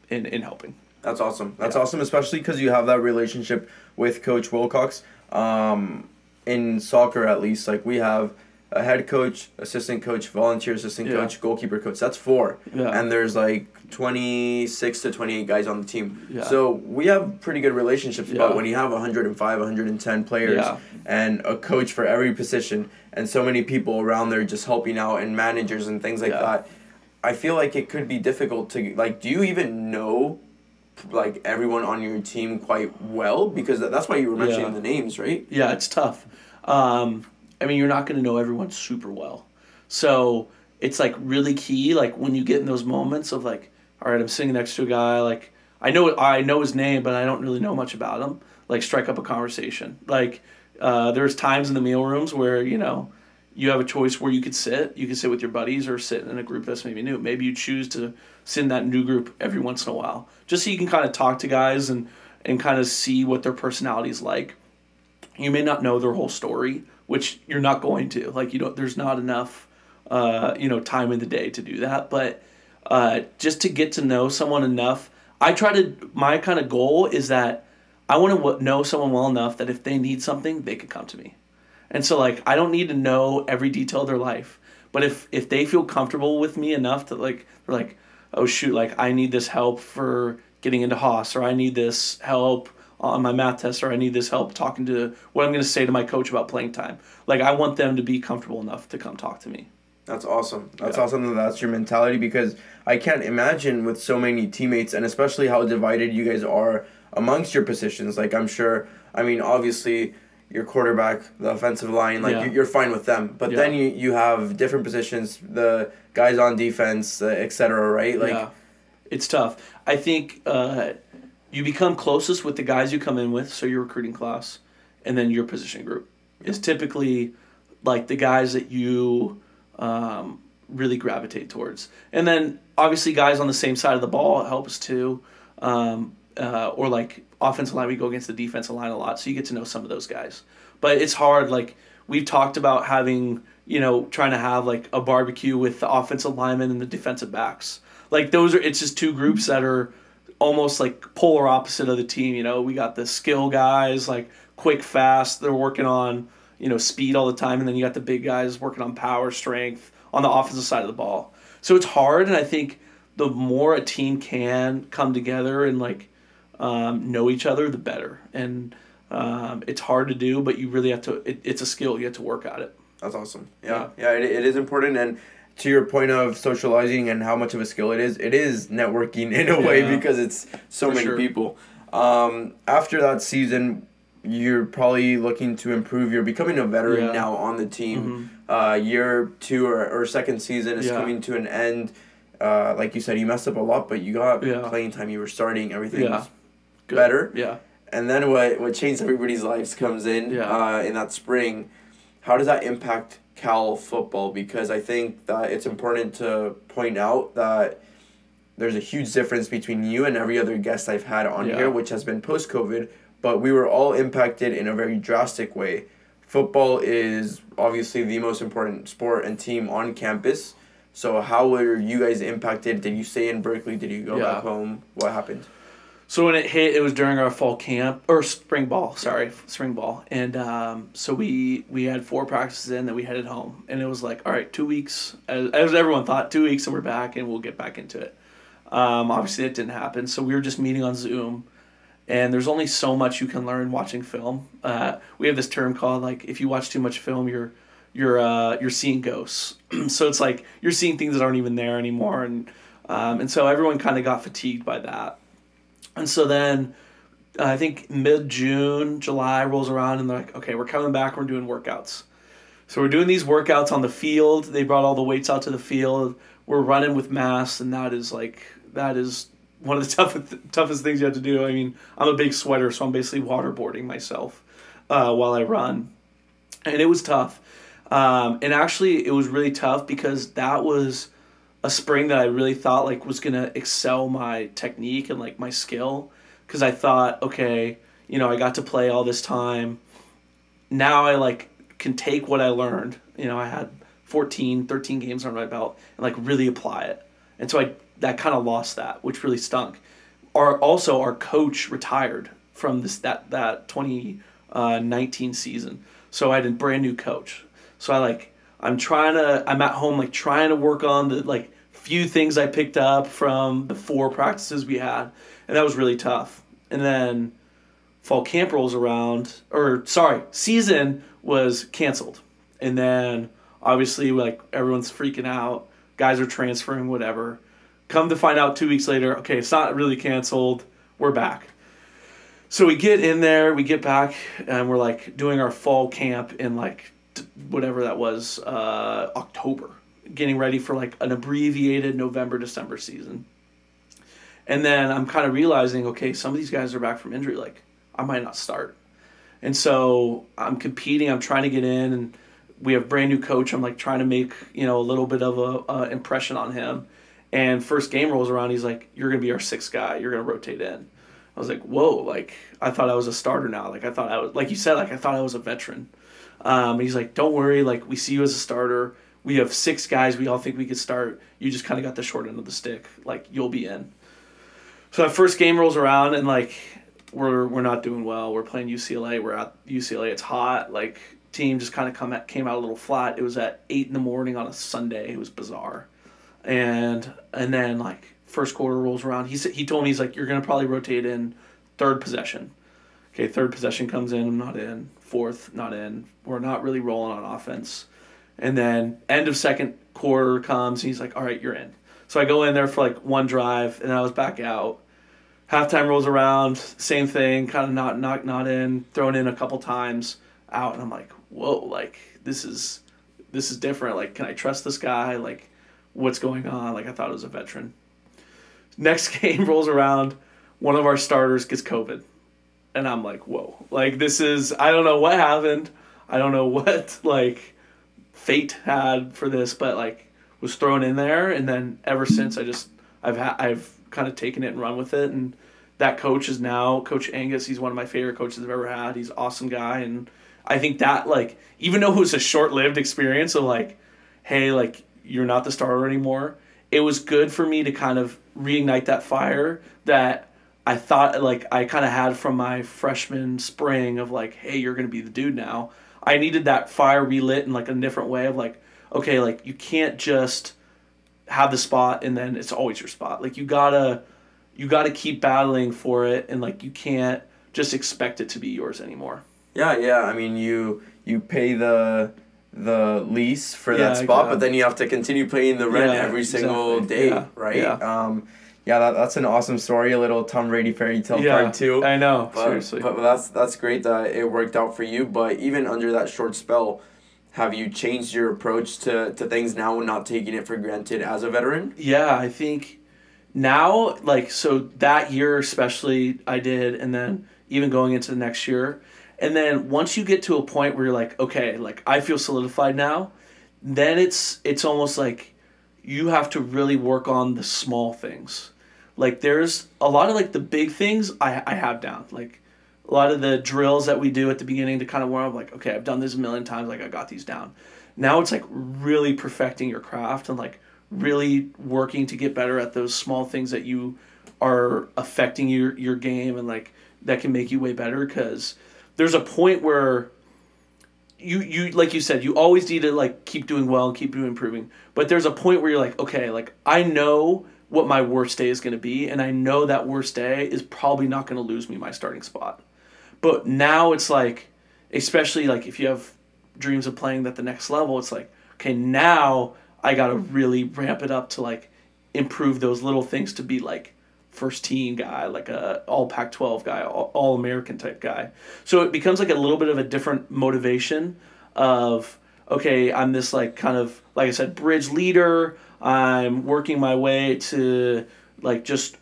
in helping? That's awesome. That's awesome, especially because you have that relationship with Coach Wilcox. In soccer, at least, like we have a head coach, assistant coach, volunteer assistant coach, goalkeeper coach. That's 4. Yeah. And there's like 26 to 28 guys on the team. Yeah. So we have pretty good relationships. But when you have 105, 110 players and a coach for every position and so many people around there just helping out and managers and things like that, I feel like it could be difficult to, like, do you even know like everyone on your team quite well? Because that's why you were mentioning the names, right? Yeah, it's tough. I mean, you're not going to know everyone super well. So it's like really key, like when you get in those moments of like, all right, I'm sitting next to a guy, like I know his name, but I don't really know much about him. Like strike up a conversation. Like there's times in the meal rooms where, you have a choice where you could sit. You could sit with your buddies or sit in a group that's maybe new. Maybe you choose to sit in that new group every once in a while, just so you can kind of talk to guys and kind of see what their personality is like. You may not know their whole story, which you're not going to. Like, there's not enough, time in the day to do that. But just to get to know someone enough, my kind of goal is that I want to know someone well enough that if they need something, they could come to me. And so, like, I don't need to know every detail of their life. But if they feel comfortable with me enough to, like, they're like, oh, shoot, like, I need this help for getting into Haas, or I need this help on my math test, or I need this help talking to what I'm going to say to my coach about playing time. Like, I want them to be comfortable enough to come talk to me. That's awesome. That's awesome that that's your mentality, because I can't imagine with so many teammates, and especially how divided you guys are amongst your positions. Like, I'm sure, obviously, your quarterback, the offensive line, like you're fine with them. But then you have different positions, the guys on defense, etc., right? Like, it's tough. I think you become closest with the guys you come in with, so your recruiting class, and then your position group is typically like the guys that you really gravitate towards. And then obviously guys on the same side of the ball helps too. Or like offensive line, we go against the defensive line a lot, so you get to know some of those guys. But it's hard. Like, we've talked about having, trying to have like a barbecue with the offensive linemen and the defensive backs. Like, it's just two groups that are almost like polar opposite of the team. We got the skill guys, like quick, fast. They're working on, speed all the time. And then you got the big guys working on power, strength on the offensive side of the ball. So it's hard. And I think the more a team can come together and like know each other, the better. And it's hard to do, but you really have to, it's a skill. You have to work at it. That's awesome. Yeah, it is important. And to your point of socializing and how much of a skill it is networking in a way because it's so many people. After that season, you're probably looking to improve. You're becoming a veteran now on the team. Year 2 or second season is coming to an end. Like you said, you messed up a lot, but you got playing time. You were starting. Everything's better. Yeah. And then what changed everybody's lives comes in that spring. How does that impact Cal football? Because I think that it's important to point out that there's a huge difference between you and every other guest I've had on here, which has been post-COVID, but we were all impacted in a very drastic way. Football is obviously the most important sport and team on campus. So how were you guys impacted? Did you stay in Berkeley? Did you go back home? What happened? So when it hit, it was during our fall camp, or spring ball. And so we had 4 practices in, then we headed home. And it was like, all right, 2 weeks, as everyone thought, 2 weeks and we're back and we'll get back into it. Obviously that didn't happen. So we were just meeting on Zoom. And there's only so much you can learn watching film. We have this term called, like, if you watch too much film, you're seeing ghosts. So it's like you're seeing things that aren't even there anymore. And so everyone kind of got fatigued by that. And so then I think mid-June, July rolls around and they're like, okay, we're coming back, we're doing workouts. So we're doing these workouts on the field. They brought all the weights out to the field. We're running with masks, and that is one of the toughest things you have to do. I mean, I'm a big sweater, so I'm basically waterboarding myself while I run. And it was tough. And actually, it was really tough because that was a spring that I really thought like was going to excel my technique and like my skill. Because I thought, okay, I got to play all this time. Now I like can take what I learned. I had 13 games on my belt and like really apply it. And so that kind of lost that, which really stunk. Our coach retired from that 2019 season. So I had a brand new coach. So I'm at home like trying to work on the like few things I picked up from the 4 practices we had, and that was really tough. And then fall camp rolls around, season was canceled. And then obviously like everyone's freaking out, guys are transferring, whatever. Come to find out 2 weeks later, okay, it's not really canceled, we're back. So we get in there, we get back, and we're like doing our fall camp in like whatever that was, October, getting ready for like an abbreviated November-December season. And then I'm kind of realizing, okay, some of these guys are back from injury, like I might not start. And so I'm competing, I'm trying to get in, and we have a brand new coach. I'm like trying to make, a little bit of a impression on him. And first game rolls around, he's like, you're going to be our 6th guy, you're going to rotate in. I was like, whoa, like I thought I was a starter now. Like I thought I was, like you said, like I thought I was a veteran. And he's like, don't worry, like we see you as a starter. We have 6 guys we all think we could start. You just kind of got the short end of the stick. Like you'll be in. So that first game rolls around and like we're not doing well. We're playing UCLA. We're at UCLA. It's hot. Like team just kind of came out a little flat. It was at 8 a.m. on a Sunday. It was bizarre. And then like first quarter rolls around. He told me, he's like, you're gonna probably rotate in 3rd possession. Okay, 3rd possession comes in, I'm not in. 4th, not in. We're not really rolling on offense. And then end of second quarter comes, and he's like, all right, you're in. So I go in there for like 1 drive, and then I was back out. Halftime rolls around, same thing, kind of not in, thrown in a couple times, out, and I'm like, whoa, like this is different. Like, can I trust this guy? Like, what's going on? Like, I thought it was a veteran. Next game rolls around, one of our starters gets COVID. And I'm like, whoa. Like, I don't know what happened. I don't know what, like, fate had for this, but, like, was thrown in there. And then ever since, I've kind of taken it and run with it. And that coach is now Coach Angus. He's one of my favorite coaches I've ever had. He's an awesome guy. And I think that, like, even though it was a short-lived experience of, like, hey, like, you're not the starter anymore, it was good for me to kind of reignite that fire that I thought, like, I kind of had from my freshman spring of, like, hey, you're going to be the dude now. I needed that fire relit in, like, a different way of, like, okay, like, you can't just have the spot and then it's always your spot. Like, you gotta keep battling for it, and, like, you can't just expect it to be yours anymore. Yeah. I mean, you pay the the lease for Yeah, that spot, yeah. but then you have to continue paying the rent Yeah, every single exactly. day, Yeah, right? yeah. Yeah, that's an awesome story, a little Tom Brady fairy tale Yeah, part two. I know, But, seriously. but that's great that it worked out for you. But even under that short spell, have you changed your approach to things now and not taking it for granted as a veteran? Yeah, I think now, like, so that year especially I did, and then even going into the next year. And then once you get to a point where you're like, okay, like I feel solidified now, then it's almost like you have to really work on the small things. Like there's a lot of like the big things I have down. Like a lot of the drills that we do at the beginning to kind of warm up, like, okay, I've done this a million times, like I got these down. Now it's like really perfecting your craft and like really working to get better at those small things that you are affecting your game and like that can make you way better, because there's a point where you like you said, you always need to like keep doing well and keep doing improving, but there's a point where you're like, okay, like I know what my worst day is going to be, and I know that worst day is probably not going to lose me my starting spot. But now it's like, especially like if you have dreams of playing at the next level, it's like, okay, now I got to really ramp it up to like improve those little things to be like first team guy, like a all Pac-12 guy, all American type guy. So it becomes like a little bit of a different motivation of, okay, I'm this like kind of, like I said, bridge leader. I'm working my way to like just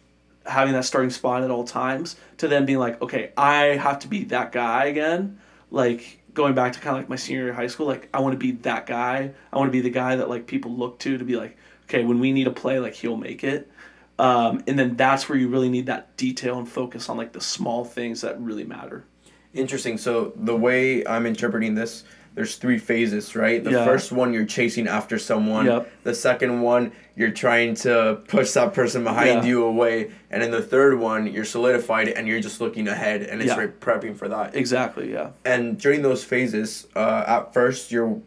having that starting spot at all times, to then being like, okay, I have to be that guy again. Like going back to kind of like my senior year of high school, like I want to be that guy. I want to be the guy that like people look to be like, okay, when we need a play, like he'll make it. And then that's where you really need that detail and focus on like the small things that really matter. Interesting. So the way I'm interpreting this, there's three phases, right? The first one, you're chasing after someone. Yep. The second one, you're trying to push that person behind you away. And in the third one, you're solidified and you're just looking ahead and it's right, prepping for that. Exactly, yeah. And during those phases, at first, you're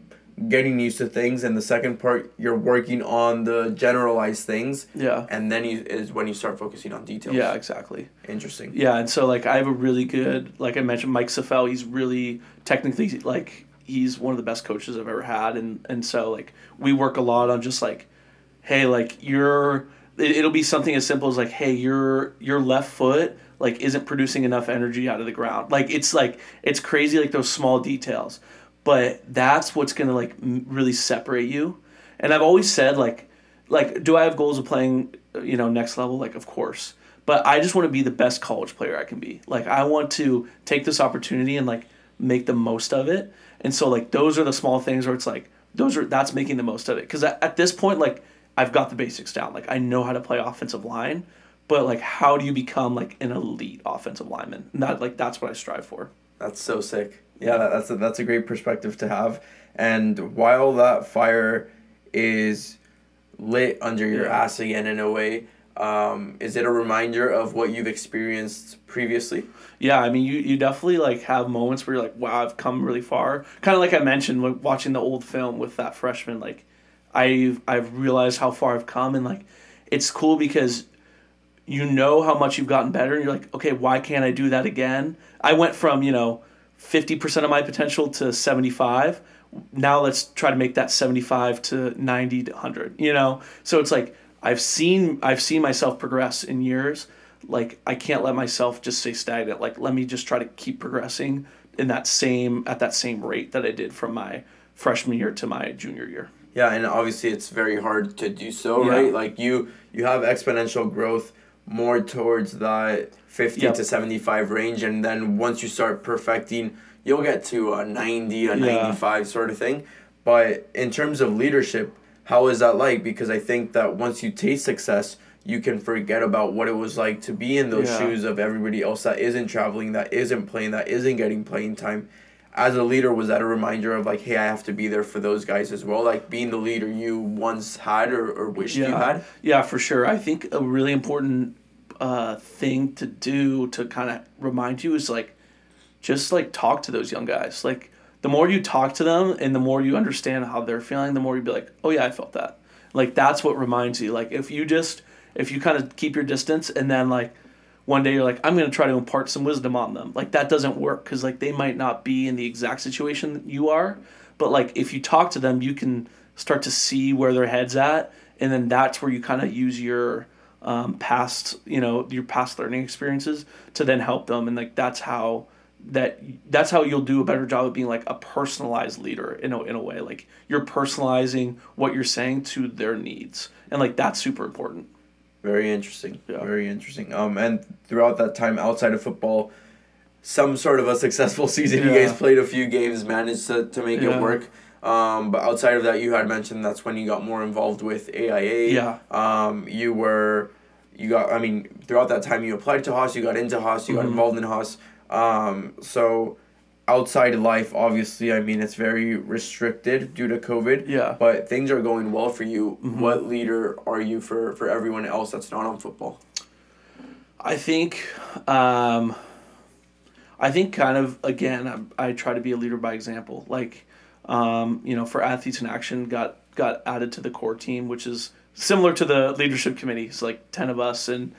getting used to things, and the second part, you're working on the generalized things. Yeah. And then is when you start focusing on details. Yeah, exactly. Interesting. Yeah, and so like I have a really good, like I mentioned, Mike Safel, he's really technically like he's one of the best coaches I've ever had, and so like we work a lot on just like, hey, like it'll be something as simple as like, hey, your left foot like isn't producing enough energy out of the ground. Like it's crazy, like those small details, but that's what's gonna like really separate you. And I've always said like do I have goals of playing next level? Like of course, but I just want to be the best college player I can be. Like I want to take this opportunity and like make the most of it. And so like those are the small things where it's like that's making the most of it, because at this point like I've got the basics down. Like I know how to play offensive line, but like how do you become like an elite offensive lineman? And that's what I strive for. That's so sick. Yeah, that's a great perspective to have. And while that fire is lit under your ass again in a way, is it a reminder of what you've experienced previously? Yeah, I mean, you definitely like have moments where you're like, wow, I've come really far. Kind of like I mentioned when watching the old film with that freshman, like I've realized how far I've come, and like it's cool because you know how much you've gotten better, and you're like, okay, why can't I do that again? I went from 50% of my potential to 75. Now let's try to make that 75 to 90 to 100. So it's like I've seen myself progress in years. Like I can't let myself just stay stagnant. Like let me just try to keep progressing at that same rate that I did from my freshman year to my junior year. Yeah, and obviously it's very hard to do so, right? Like you have exponential growth more towards that 50 to 75 range, and then once you start perfecting, you'll get to a 90, a 95 sort of thing. But in terms of leadership, how is that like? Because I think that once you taste success, you can forget about what it was like to be in those shoes of everybody else that isn't traveling, that isn't playing, that isn't getting playing time. As a leader, was that a reminder of like, hey, I have to be there for those guys as well? Like being the leader you once had or wished you had? Yeah, for sure. I think a really important thing to do to kind of remind you is like, just like talk to those young guys. Like the more you talk to them and the more you understand how they're feeling, the more you be like, oh yeah, I felt that. Like that's what reminds you. Like if you kind of keep your distance and then like one day you're like, I'm going to try to impart some wisdom on them. Like that doesn't work, because like they might not be in the exact situation that you are, But like if you talk to them, you can start to see where their head's at, and then that's where you kind of use your past, your past learning experiences to then help them, and like that's how you'll do a better job of being like a personalized leader in a way. Like you're personalizing what you're saying to their needs, and like that's super important. Very interesting. Yeah. Very interesting. And throughout that time outside of football, some sort of a successful season. You guys played a few games, managed to make it work. But outside of that, you had mentioned that's when you got more involved with AIA. Yeah. Throughout that time you applied to Haas, you got into Haas, you got involved in Haas. So outside life, obviously, I mean, it's very restricted due to COVID. Yeah. But things are going well for you. What leader are you for everyone else that's not on football? I think kind of, again, I try to be a leader by example. Like, for Athletes in Action got added to the core team, which is similar to the leadership committee. It's like 10 of us, and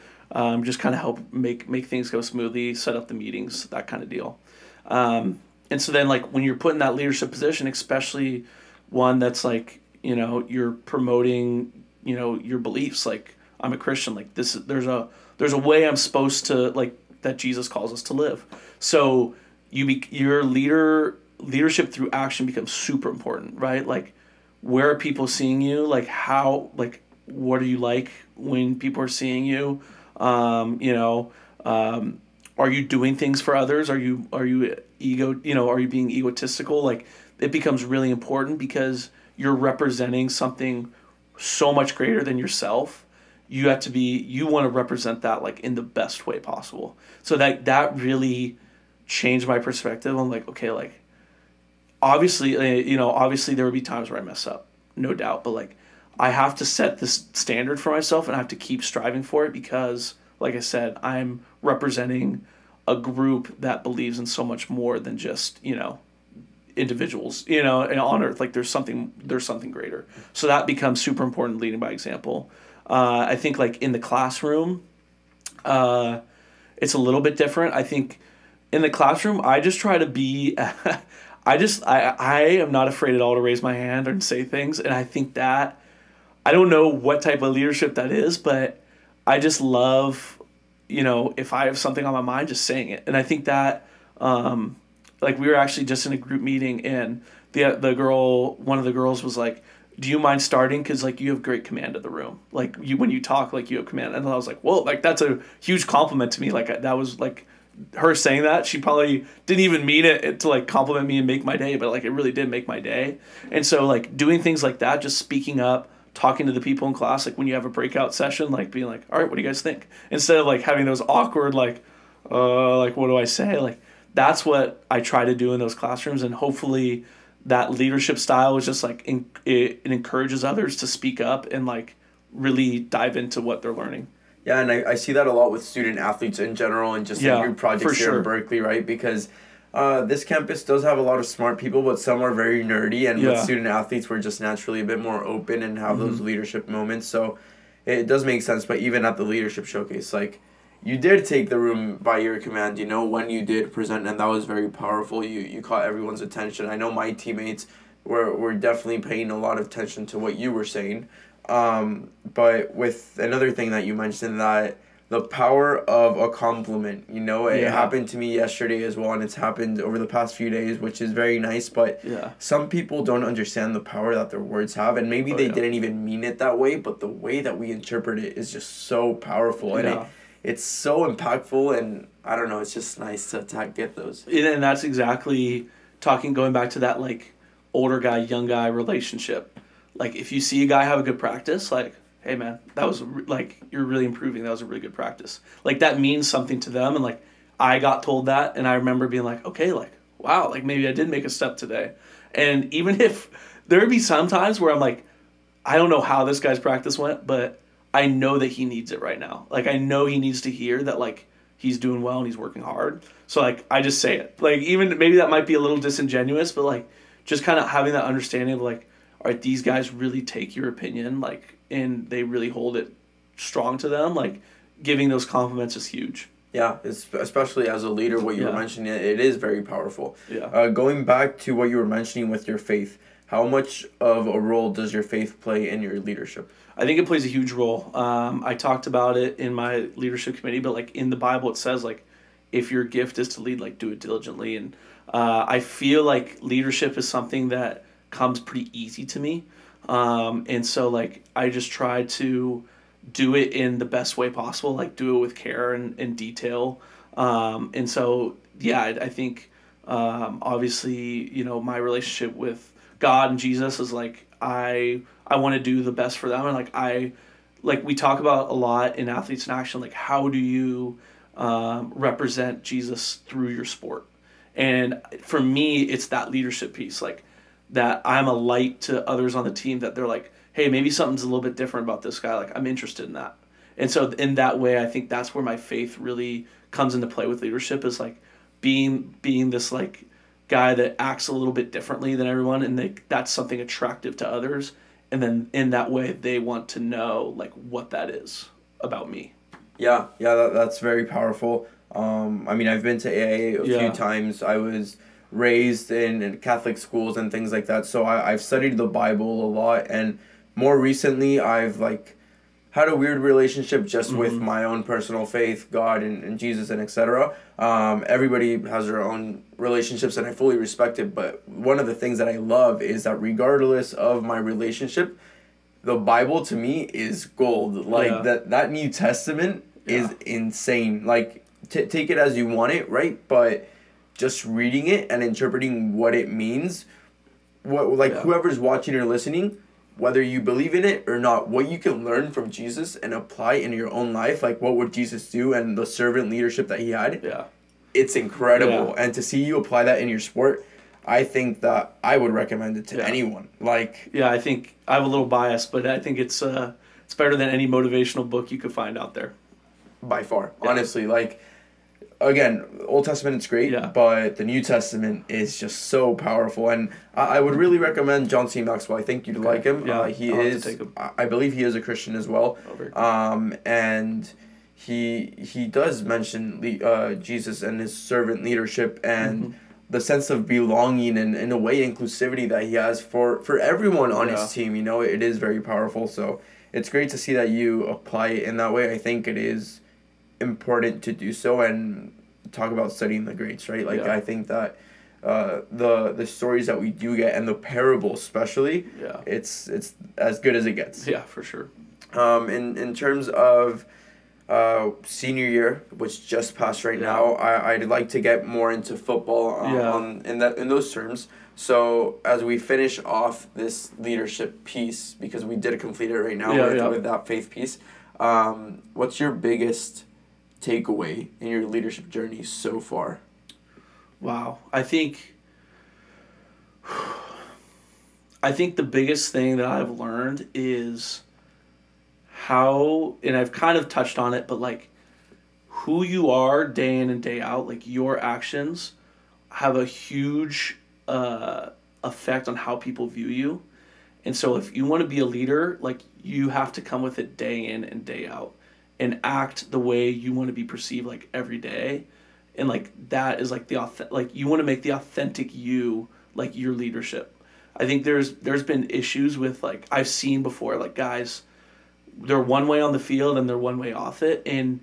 just kind of help make things go smoothly, set up the meetings, that kind of deal. And so then like when you're put in that leadership position, especially one that's like, you're promoting, your beliefs, like I'm a Christian, like there's a way I'm supposed to, like, that Jesus calls us to live. So your leadership through action becomes super important, right? Like, where are people seeing you? Like what are you like when people are seeing you? Are you doing things for others? Are you being egotistical? Like, it becomes really important because you're representing something so much greater than yourself. You want to represent that like in the best way possible. So that really changed my perspective. I'm like, okay, like obviously there would be times where I mess up, no doubt, but like I have to set this standard for myself, and I have to keep striving for it because, like I said, I'm representing a group that believes in so much more than just, individuals, and on earth. Like there's something greater. So that becomes super important, leading by example. I think like in the classroom, it's a little bit different. I think in the classroom, I just try to be, I am not afraid at all to raise my hand and say things. And I think that, I don't know what type of leadership that is, but I just love, if I have something on my mind, just saying it. And I think that, like we were actually just in a group meeting, and one of the girls was like, do you mind starting? Because like you have great command of the room. Like when you talk, like you have command. And I was like, whoa, like that's a huge compliment to me. Like that was like her saying that. She probably didn't even mean it to like compliment me and make my day, but like it really did make my day. And so like doing things like that, just speaking up, talking to the people in class, like when you have a breakout session, like being like, all right, what do you guys think? Instead of like having those awkward, like what do I say? Like that's what I try to do in those classrooms. And hopefully that leadership style is just like, it encourages others to speak up and like really dive into what they're learning. Yeah, and I see that a lot with student athletes in general, and just in group projects here in Berkeley, right? Because this campus does have a lot of smart people, but some are very nerdy, and with student athletes, we're just naturally a bit more open and have those leadership moments. So it does make sense. But even at the leadership showcase, like you did take the room by your command, when you did present, and that was very powerful. You caught everyone's attention. I know my teammates were definitely paying a lot of attention to what you were saying. But with another thing that you mentioned, that the power of a compliment, it happened to me yesterday as well, and it's happened over the past few days, which is very nice. But some people don't understand the power that their words have, and maybe they didn't even mean it that way, but the way that we interpret it is just so powerful, and it's so impactful, and I don't know, it's just nice to get those. And that's exactly going back to that like older guy, young guy relationship. Like if you see a guy have a good practice, like, hey man, that was like, you're really improving. That was a really good practice. Like that means something to them. And like, I got told that, and I remember being like, okay, like, wow, like maybe I did make a step today. And even if there would be some times where I'm like, I don't know how this guy's practice went, but I know that he needs it right now. Like I know he needs to hear that like he's doing well and he's working hard. So like, I just say it. Like even maybe that might be a little disingenuous, but like just kind of having that understanding of like, all right, these guys really take your opinion, like, and they really hold it strong to them. Like, giving those compliments is huge. Yeah, especially as a leader, what you were mentioning, it is very powerful. Yeah. Going back to what you were mentioning with your faith, how much of a role does your faith play in your leadership? I think it plays a huge role. I talked about it in my leadership committee, but like in the Bible, it says like, if your gift is to lead, like do it diligently. And I feel like leadership is something that comes pretty easy to me. And so like I just try to do it in the best way possible, like do it with care and detail. And so, yeah, I think obviously, you know, my relationship with God and Jesus is like, I want to do the best for them. And like we talk about a lot in Athletes in Action, like how do you represent Jesus through your sport? And for me, it's that leadership piece, like that I'm a light to others on the team, that they're like, hey, maybe something's a little bit different about this guy. Like I'm interested in that. And so in that way, I think that's where my faith really comes into play with leadership, is like being this like guy that acts a little bit differently than everyone. And that's something attractive to others. And then in that way, they want to know like what that is about me. Yeah, that's very powerful. I mean, I've been to AA a few times. I was raised in Catholic schools and things like that, so I've studied the Bible a lot, and more recently I've like had a weird relationship just with my own personal faith, God and Jesus and etc. Everybody has their own relationships and I fully respect it, but one of the things that I love is that regardless of my relationship, the Bible to me is gold. Like that New Testament is insane. Like take it as you want it, right? But just reading it and interpreting what it means, whoever's watching or listening, whether you believe in it or not, what you can learn from Jesus and apply in your own life, like what would Jesus do and the servant leadership that he had, it's incredible. And to see you apply that in your sport, I think that I would recommend it to anyone. Like, I think I have a little bias, but I think it's better than any motivational book you could find out there. By far, honestly, like, again, Old Testament it's great, but the New Testament is just so powerful, and I would really recommend John C. Maxwell. I think you'd like him. He is, I believe, he is a Christian as well. And he does mention Jesus and his servant leadership and the sense of belonging and in a way inclusivity that he has for everyone on his team. You know, it is very powerful. So it's great to see that you apply it in that way. I think it is important to do so and talk about studying the greats, right? Like I think that the stories that we do get and the parables especially, it's as good as it gets. Yeah, for sure. In terms of senior year, which just passed right now, I'd like to get more into football in those terms. So as we finish off this leadership piece, because we did complete it right now with that faith piece, what's your biggest takeaway in your leadership journey so far? Wow. I think the biggest thing that I've learned is how, and I've kind of touched on it, but like who you are day in and day out, like your actions have a huge effect on how people view you. And so if you want to be a leader, like you have to come with it day in and day out and act the way you want to be perceived like every day. And like that is like you want to make the authentic you like your leadership. I think there's been issues with, like, I've seen before, like guys, they're one way on the field and they're one way off it, and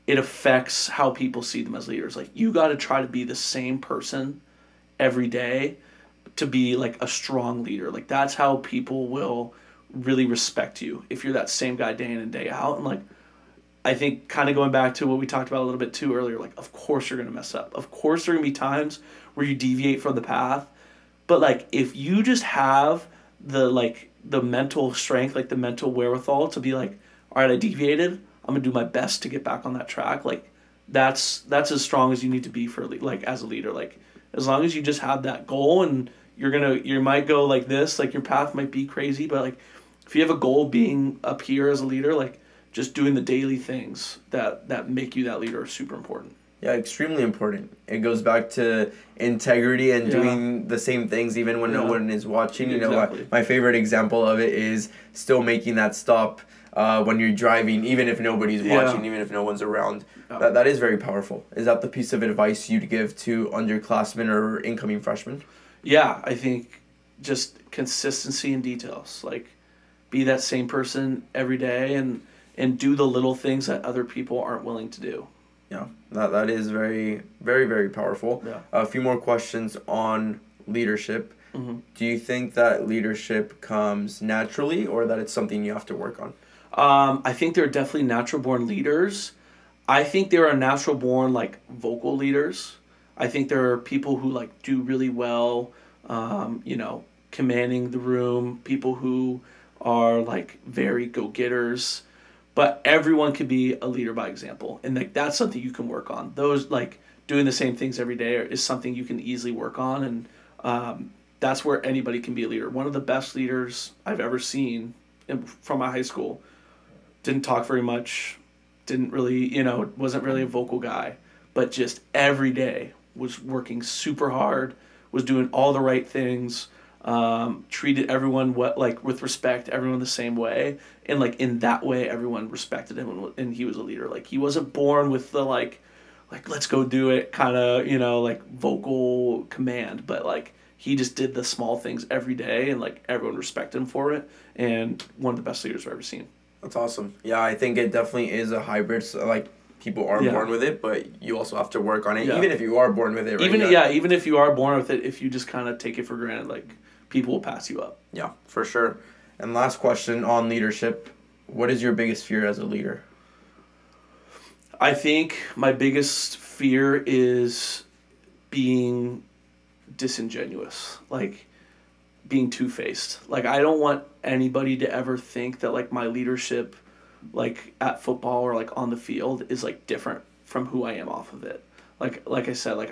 it affects how people see them as leaders. Like you got to try to be the same person every day to be like a strong leader. Like that's how people will really respect you, if you're that same guy day in and day out. And like I think kind of going back to what we talked about a little bit too earlier, like of course you're going to mess up. Of course there are going to be times where you deviate from the path. But like if you just have the mental strength, like the mental wherewithal to be like, all right, I deviated, I'm going to do my best to get back on that track. Like that's as strong as you need to be for like as a leader. Like as long as you just have that goal, and you might go like this, like your path might be crazy, but like if you have a goal being up here as a leader, like just doing the daily things that make you that leader are super important. Yeah, extremely important. It goes back to integrity and doing the same things even when no one is watching. You know, my favorite example of it is still making that stop when you're driving, even if nobody's watching, even if no one's around. That is very powerful. Is that the piece of advice you'd give to underclassmen or incoming freshmen? Yeah, I think just consistency in details. Like, be that same person every day and do the little things that other people aren't willing to do. Yeah, that is very, very, very powerful. Yeah. A few more questions on leadership. Mm-hmm. Do you think that leadership comes naturally, or that it's something you have to work on? I think there are definitely natural born leaders. I think there are natural born like vocal leaders. I think there are people who like do really well, commanding the room. People who are like very go getters. But everyone can be a leader by example, and like that's something you can work on. Those like doing the same things every day is something you can easily work on, and that's where anybody can be a leader. One of the best leaders I've ever seen from my high school didn't talk very much, didn't really, wasn't really a vocal guy, but just every day was working super hard, was doing all the right things, treated everyone with respect, everyone the same way, and like in that way everyone respected him, and he was a leader. Like he wasn't born with the like let's go do it kind of like vocal command, but like he just did the small things every day, and like everyone respected him for it, and one of the best leaders I've ever seen. That's awesome. Yeah, I think it definitely is a hybrid. So, like, people are born with it, but you also have to work on it, even if you are born with it, right? Even if you are born with it, if you just kind of take it for granted, like, people will pass you up. Yeah, for sure. And last question on leadership. What is your biggest fear as a leader? I think my biggest fear is being disingenuous. Like, being two-faced. Like, I don't want anybody to ever think that like my leadership like at football or like on the field is like different from who I am off of it. Like I said, like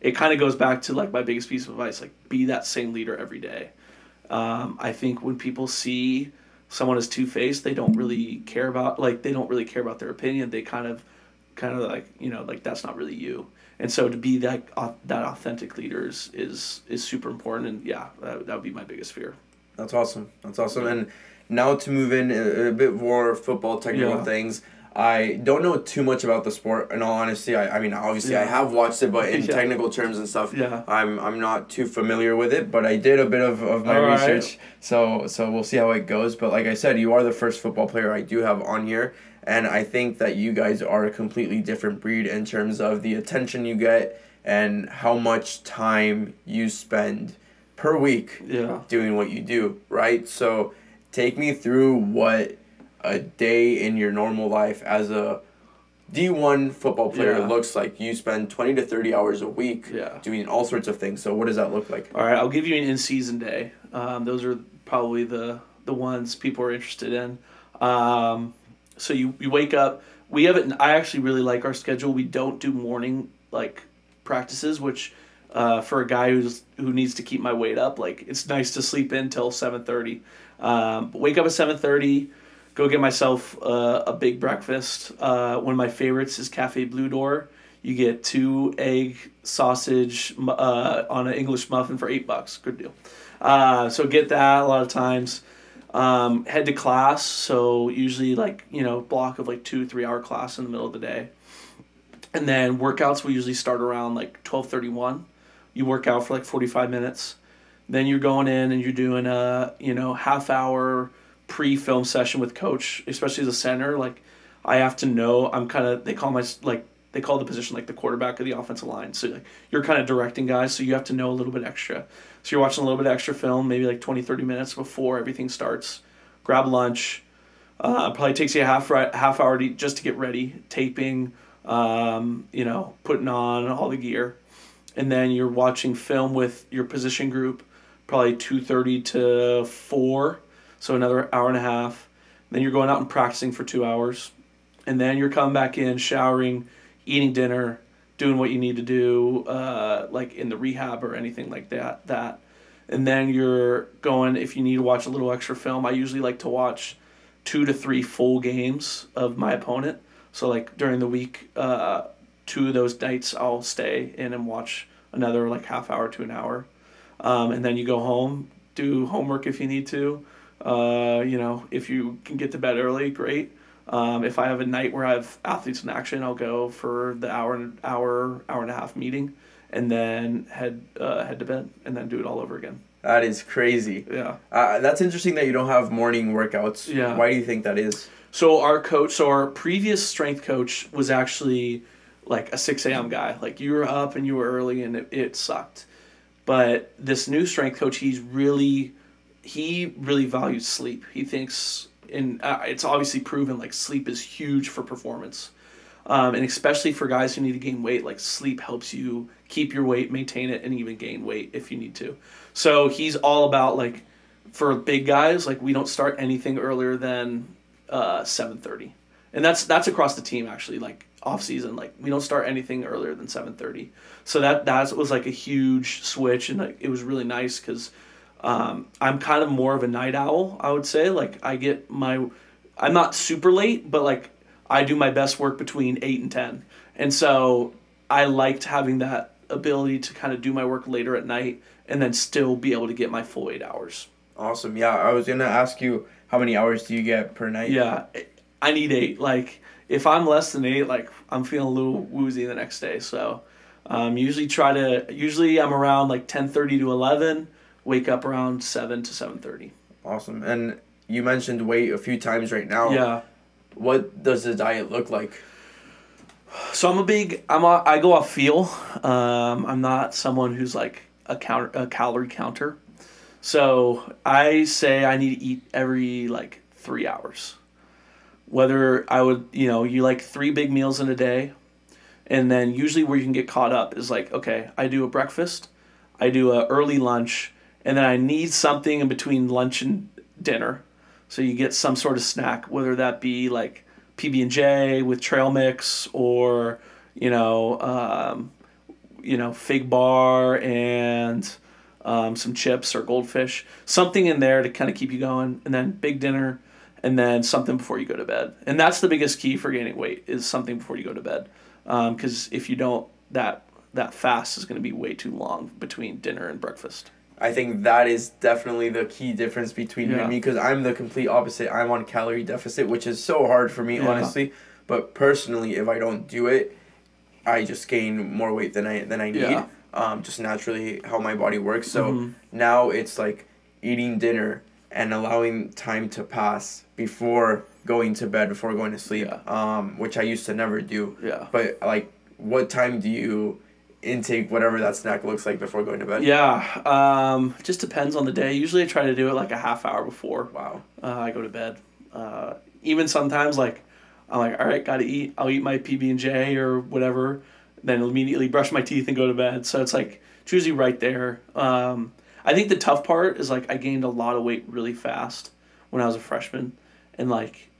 it kind of goes back to like my biggest piece of advice, like be that same leader every day. I think when people see someone as two-faced, they don't really care about their opinion. They kind of like, like that's not really you. And so to be that authentic leader is super important, and yeah, that would be my biggest fear. That's awesome. And now to move in a bit more football technical things. I don't know too much about the sport, in all honesty. I mean, obviously I have watched it, but in technical terms and stuff, I'm not too familiar with it, but I did a bit of my research, so we'll see how it goes. But like I said, you are the first football player I do have on here, and I think that you guys are a completely different breed in terms of the attention you get and how much time you spend per week doing what you do, right? So take me through what a day in your normal life as a D1 football player looks like. You spend 20 to 30 hours a week doing all sorts of things. So what does that look like? All right, I'll give you an in-season day. Those are probably the ones people are interested in. So you wake up. I actually really like our schedule. We don't do morning like practices, which for a guy who needs to keep my weight up, like it's nice to sleep in till 7:30. But wake up at 7:30. Go get myself a big breakfast. One of my favorites is Cafe Blue Door. You get 2 egg sausage on an English muffin for $8. Good deal. So get that a lot of times. Head to class. So usually block of 2-3 hour class in the middle of the day. And then workouts will usually start around 12:31. You work out for 45 minutes. Then you're going in and you're doing a half hour pre-film session with coach, especially as a center. I have to know, they call the position the quarterback of the offensive line. So you're kind of directing guys, so you have to know a little bit extra. So you're watching a little bit extra film, maybe 20-30 minutes before everything starts. Grab lunch. Probably takes you a half hour just to get ready, taping, putting on all the gear. And then you're watching film with your position group, probably 2:30 to 4. So another hour and a half. Then you're going out and practicing for 2 hours. And then you're coming back in, showering, eating dinner, doing what you need to do, in the rehab or anything like that. And then you're going, if you need to watch a little extra film, I usually like to watch 2 to 3 full games of my opponent. So during the week, 2 of those nights I'll stay in and watch another half hour to an hour. And then you go home, do homework if you need to. You know, if you can get to bed early, great. If I have a night where I have athletes in action, I'll go for the hour and a half meeting, and then head to bed, and then do it all over again. That is crazy. Yeah. That's interesting that you don't have morning workouts. Yeah. Why do you think that is? So our previous strength coach was actually like a 6 a.m. guy. Like, you were up and you were early, and it sucked. But this new strength coach, he really values sleep. He thinks, and it's obviously proven, like, sleep is huge for performance. And especially for guys who need to gain weight, like, sleep helps you keep your weight, maintain it, and even gain weight if you need to. So he's all about, like, for big guys, like, we don't start anything earlier than 7:30. And that's across the team, actually. Like, off season, like, we don't start anything earlier than 7:30. So that was like a huge switch, and like, it was really nice because I'm kind of more of a night owl, I would say. Like, I'm not super late, but like, I do my best work between 8 and 10. And so I liked having that ability to kind of do my work later at night and then still be able to get my full 8 hours. Awesome. Yeah, I was going to ask you, how many hours do you get per night? Yeah, I need 8. Like, if I'm less than 8, like, I'm feeling a little woozy the next day. So usually I'm around like 10:30 to 11, wake up around 7 to 7:30. Awesome. And you mentioned weight a few times right now. Yeah. What does the diet look like? So I go off feel. I'm not someone who's like a calorie counter. So I say I need to eat every like 3 hours. Whether I would, you like 3 big meals in a day. And then usually where you can get caught up is like, okay, I do a breakfast, I do a early lunch, and then I need something in between lunch and dinner. So you get some sort of snack, whether that be like PB&J with trail mix, or fig bar and some chips or goldfish, something in there to kind of keep you going, and then big dinner, and then something before you go to bed. And that's the biggest key for gaining weight, is something before you go to bed, because if you don't, that fast is going to be way too long between dinner and breakfast. I think that is definitely the key difference between you and me, because I'm the complete opposite. I'm on calorie deficit, which is so hard for me, honestly. But personally, if I don't do it, I just gain more weight than I need. Yeah. Just naturally how my body works. So now it's like eating dinner and allowing time to pass before going to bed, before going to sleep, which I used to never do. Yeah. But like, what time do you intake whatever that snack looks like before going to bed? Yeah, just depends on the day. Usually I try to do it like a half hour before. Wow. I go to bed. Even sometimes, like, I'm like, all right, gotta eat. I'll eat my PB&J or whatever, then immediately brush my teeth and go to bed. So it's like, it's usually right there. I think the tough part is, like, I gained a lot of weight really fast when I was a freshman, and like,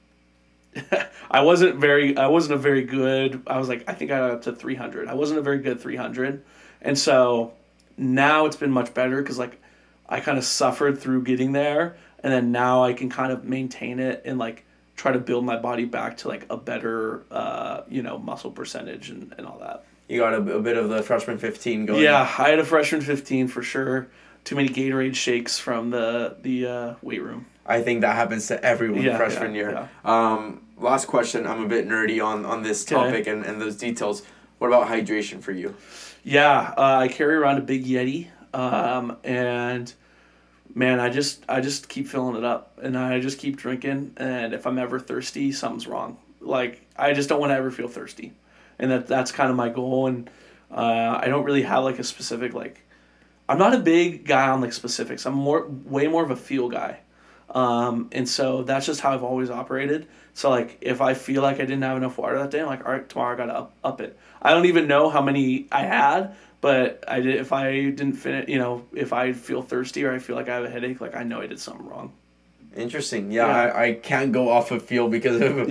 I wasn't a very good, I was like, I think I got up to 300. I wasn't a very good 300. And so now it's been much better, because like, I kind of suffered through getting there, and then now I can kind of maintain it and like try to build my body back to like a better, muscle percentage and all that. You got a bit of the freshman 15 going. Yeah, I had a freshman 15 for sure. Too many Gatorade shakes from the weight room. I think that happens to everyone freshman year. Yeah. Last question. I'm a bit nerdy on this topic and those details. What about hydration for you? Yeah, I carry around a big Yeti, and man, I just keep filling it up, and I just keep drinking. And if I'm ever thirsty, something's wrong. Like, I just don't want to ever feel thirsty, and that's kind of my goal. And I don't really have like a specific, like, I'm not a big guy on like specifics. I'm way more of a feel guy. And so that's just how I've always operated. So like, if I feel like I didn't have enough water that day, I'm like, all right, tomorrow I gotta up it. I don't even know how many I had, but I did. If I didn't finish, if I feel thirsty or I feel like I have a headache, like, I know I did something wrong. Interesting. Yeah. I can't go off of feel, because of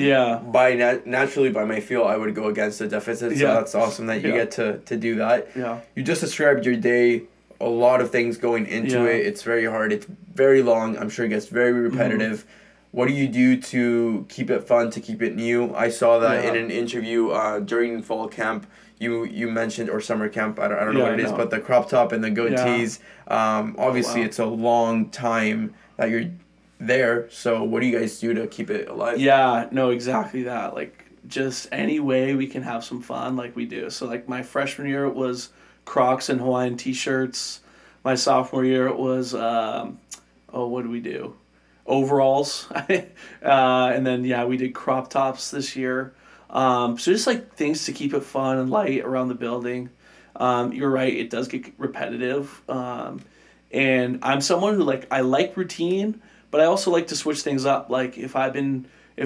naturally by my feel I would go against the deficit. So that's awesome that you get to do that. Yeah. You just described your day. A lot of things going into it. It's very hard. It's very long. I'm sure it gets very repetitive. What do you do to keep it fun, to keep it new? I saw that in an interview during fall camp. You mentioned, or summer camp, I don't know what it is, but the crop top and the goatees. Obviously, it's a long time that there. So what do you guys do to keep it alive? Yeah, no, exactly that. Like, just any way we can have some fun, like we do. So, like, my freshman year, it was Crocs and Hawaiian t-shirts. My sophomore year, it was, what did we do? Overalls. And then, yeah, we did crop tops this year. So just, like, things to keep it fun and light around the building. You're right, it does get repetitive. And I'm someone who, like, I like routine, but I also like to switch things up. Like, if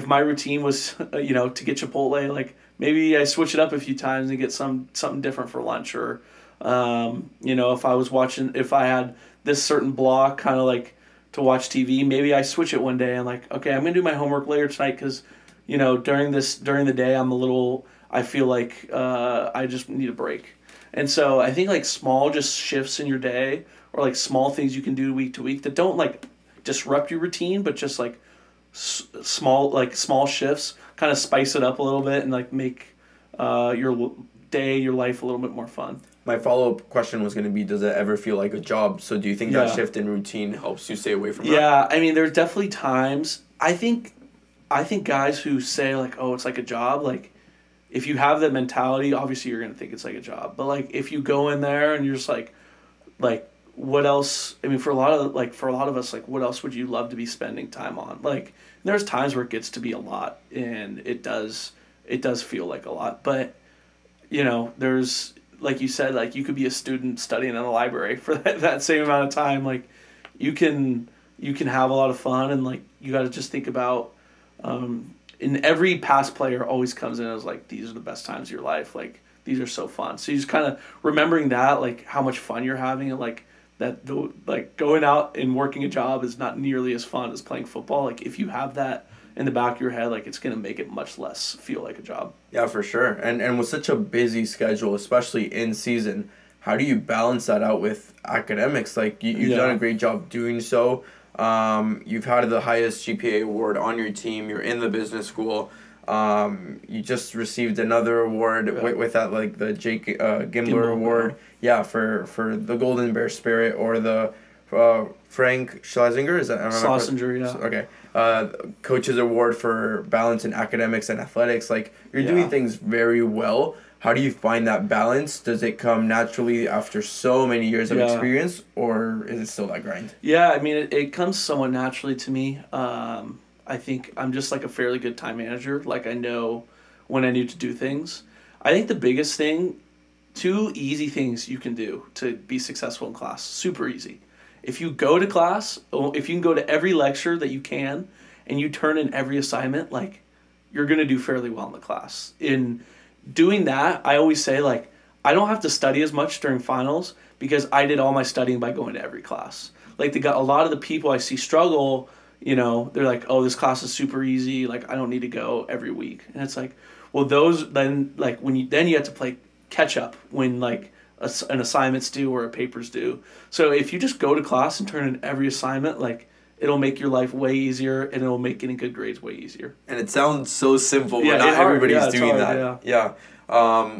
my routine was, to get Chipotle, like, maybe I switch it up a few times and get something different for lunch. Or, if I had this certain block kind of like to watch TV, maybe I switch it one day and, like, okay, I'm going to do my homework later tonight because, during the day I feel like I just need a break. And so I think, like, small just shifts in your day, or, like, small things you can do week to week that don't, like, disrupt your routine, but just, like, small shifts kind of spice it up a little bit and, like, make your life a little bit more fun. My follow-up question was going to be, does it ever feel like a job? So do you think that shift in routine helps you stay away from that? Yeah, I mean, there's definitely times. I think guys who say, like, oh, it's like a job, like, if you have that mentality, obviously you're going to think it's like a job. But, like, if you go in there and you're just like, what else? I mean, for a lot of us, like, what else would you love to be spending time on? Like, there's times where it gets to be a lot, and it does feel like a lot. But, there's, like you said, like, you could be a student studying in a library for that same amount of time. Like, you can have a lot of fun, and, like, you got to just think about, and every past player always comes in as, like, these are the best times of your life. Like, these are so fun. So you just kind of remembering that, like, how much fun you're having, and, like, that, like, going out and working a job is not nearly as fun as playing football. Like, if you have that in the back of your head, like, it's going to make it much less feel like a job. Yeah, for sure. And with such a busy schedule, especially in season, how do you balance that out with academics? Like, you've done a great job doing so. You've had the highest GPA award on your team. You're in the business school. You just received another award with that, like, the Jake Gimbler Award. Yeah, for the Golden Bear Spirit, or the Frank Schlesinger, is that? Schlesinger, yeah. Okay. Coach's Award for balance in academics and athletics. Like, you're doing things very well. How do you find that balance? Does it come naturally after so many years of experience, or is it still that grind? Yeah, I mean, it comes somewhat naturally to me. I think I'm just, like, a fairly good time manager. Like, I know when I need to do things. I think the biggest thing, 2 easy things you can do to be successful in class. Super easy. If you go to class, if you can go to every lecture that you can, and you turn in every assignment, like, you're going to do fairly well in the class. In doing that, I always say, like, I don't have to study as much during finals because I did all my studying by going to every class. Like, a lot of the people I see struggle, they're like, oh, this class is super easy, like, I don't need to go every week. And it's like, well, those then, like, you have to play catch up when, like, an assignment's due or a paper's due. So if you just go to class and turn in every assignment, like, it'll make your life way easier, and it'll make getting good grades way easier. And it sounds so simple, but not everybody's doing that. Yeah.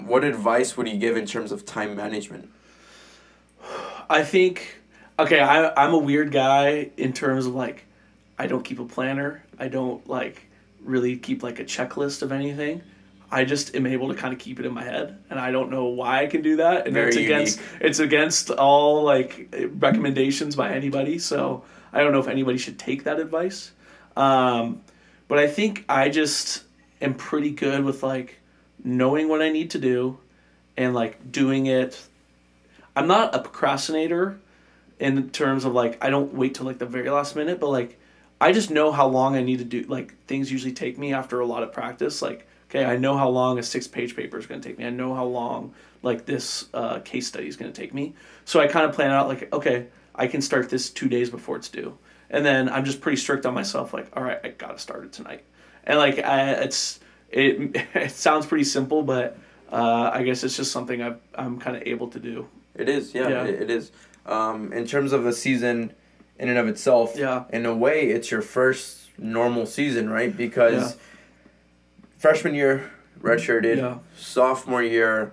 What advice would you give in terms of time management? I think, okay, I'm a weird guy in terms of, like, I don't keep a planner. I don't, like, really keep, like, a checklist of anything. I just am able to kind of keep it in my head, and I don't know why I can do that. And it's against all, like, recommendations by anybody. So I don't know if anybody should take that advice. But I think I just am pretty good with, like, knowing what I need to do and, like, doing it. I'm not a procrastinator in terms of, like, I don't wait till, like, the very last minute, but, like, I just know how long I need to do. Like, things usually take me after a lot of practice. Like, okay, I know how long a 6-page paper is going to take me. I know how long, like, this case study is going to take me. So I kind of plan out, like, okay, I can start this 2 days before it's due. And then I'm just pretty strict on myself, like, all right, I got to start it tonight. And, like, it sounds pretty simple, but I guess it's just something I'm kind of able to do. It is, yeah. It is. In terms of a season in and of itself, in a way, it's your first normal season, right? Because freshman year, redshirted. Sophomore year,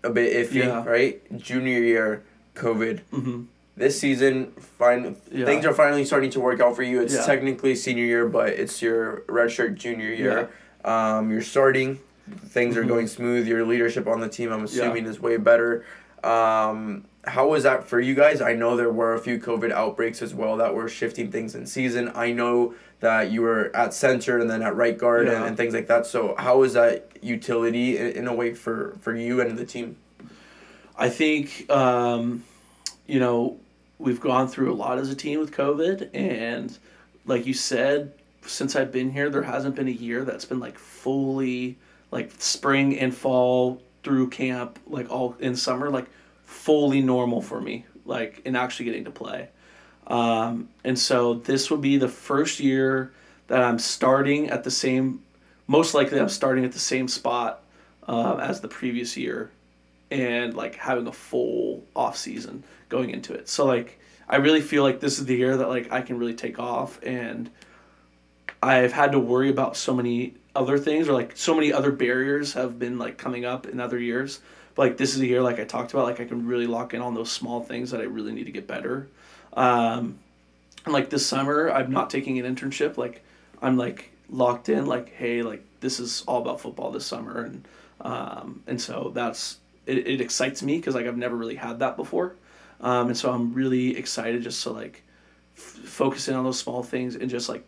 a bit iffy, right? Junior year, COVID. this season, things are finally starting to work out for you. It's technically senior year, but it's your redshirt junior year. You're starting. Things are going smooth. Your leadership on the team, I'm assuming, is way better. How was that for you guys? I know there were a few COVID outbreaks as well that were shifting things in season. I know that you were at center and then at right guard and things like that. So how was that utility in a way for you and the team? I think, we've gone through a lot as a team with COVID. And like you said, since I've been here, there hasn't been a year that's been like fully, like spring and fall through camp, like all in summer, like fully normal for me, like, and actually getting to play. And so this will be the first year that I'm starting at the same, most likely I'm starting at the same spot as the previous year, and like having a full off season going into it. So like, I really feel like this is the year that like I can really take off, and I've had to worry about so many other things, or like so many other barriers have been like coming up in other years. But like this is a year, like I talked about, like I can really lock in on those small things that I really need to get better. And like this summer, I'm not taking an internship. Like I'm like locked in, like, hey, like this is all about football this summer. And so it excites me because like I've never really had that before. And so I'm really excited just to like focus in on those small things and just like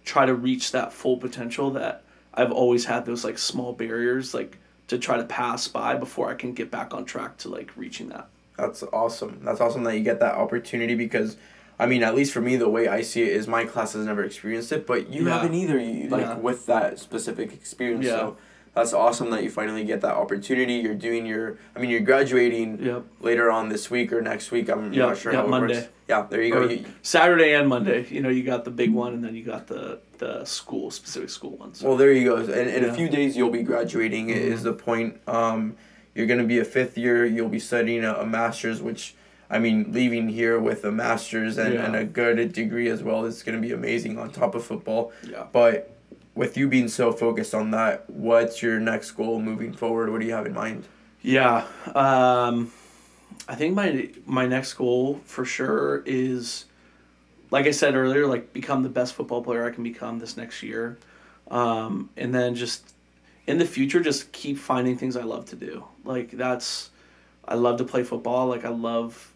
try to reach that full potential that I've always had, those like small barriers like to try to pass by before I can get back on track to like reaching that. That's awesome. That's awesome that you get that opportunity, because I mean, at least for me, the way I see it is my class has never experienced it, but you haven't either, with that specific experience. So that's awesome that you finally get that opportunity. You're doing you're graduating later on this week or next week. I'm not sure how it Monday. works. Yeah, there you go. Saturday and Monday. You got the big one, and then you got the specific school ones. Well, there you go. And in a few days, you'll be graduating, is the point. You're going to be a fifth year. You'll be studying a master's, which, I mean, leaving here with a master's and a good degree as well is going to be amazing on top of football. Yeah. But with you being so focused on that, what's your next goal moving forward? What do you have in mind? Yeah. I think my next goal for sure is, like I said earlier, like become the best football player I can become this next year. And then just in the future, just keep finding things I love to do. Like I love to play football. Like I love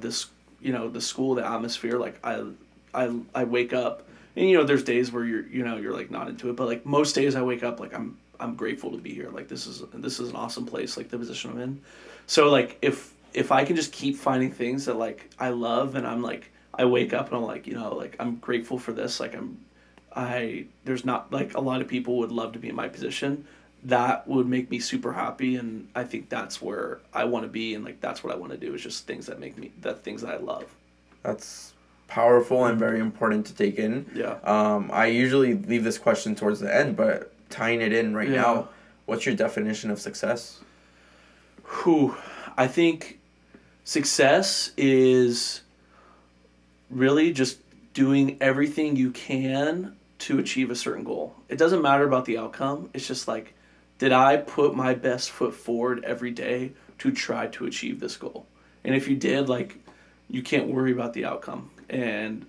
this, the school, the atmosphere. Like I wake up and, there's days where you're like not into it, but like most days I wake up, like I'm grateful to be here. Like this is an awesome place, like the position I'm in. So like if I can just keep finding things that like I love, and I'm like, I wake up and I'm like, like I'm grateful for this. Like there's not like a lot of people would love to be in my position. That would make me super happy. And I think that's where I want to be. And like, that's what I want to do, is just things that things that I love. That's powerful and very important to take in. Yeah. I usually leave this question towards the end, but tying it in right now, what's your definition of success? I think success is really just doing everything you can to achieve a certain goal. It doesn't matter about the outcome. It's just like, did I put my best foot forward every day to try to achieve this goal? And if you did, like, you can't worry about the outcome. And,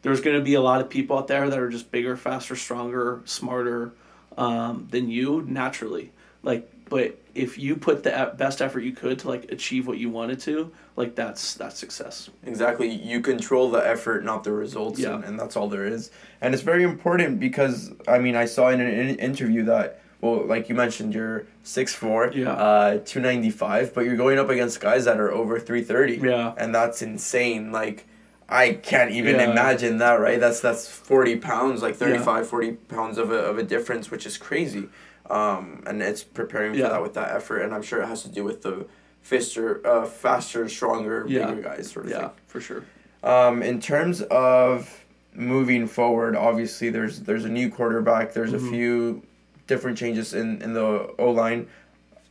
there's going to be a lot of people out there that are just bigger, faster, stronger, smarter than you naturally. Like, but if you put the best effort you could to like achieve what you wanted to, like that's success. Exactly. You control the effort, not the results, and that's all there is. And it's very important because, I mean, I saw in an interview that, well, like you mentioned, you're 6'4", 295, but you're going up against guys that are over 330. Yeah. And that's insane. Like, I can't even imagine that, right? That's 40 pounds, like 35, 40 pounds of a difference, which is crazy. And it's preparing for that with that effort, and I'm sure it has to do with the faster, stronger, bigger guys sort of thing. Yeah, for sure. In terms of moving forward, obviously there's a new quarterback, there's a few different changes in the O-line.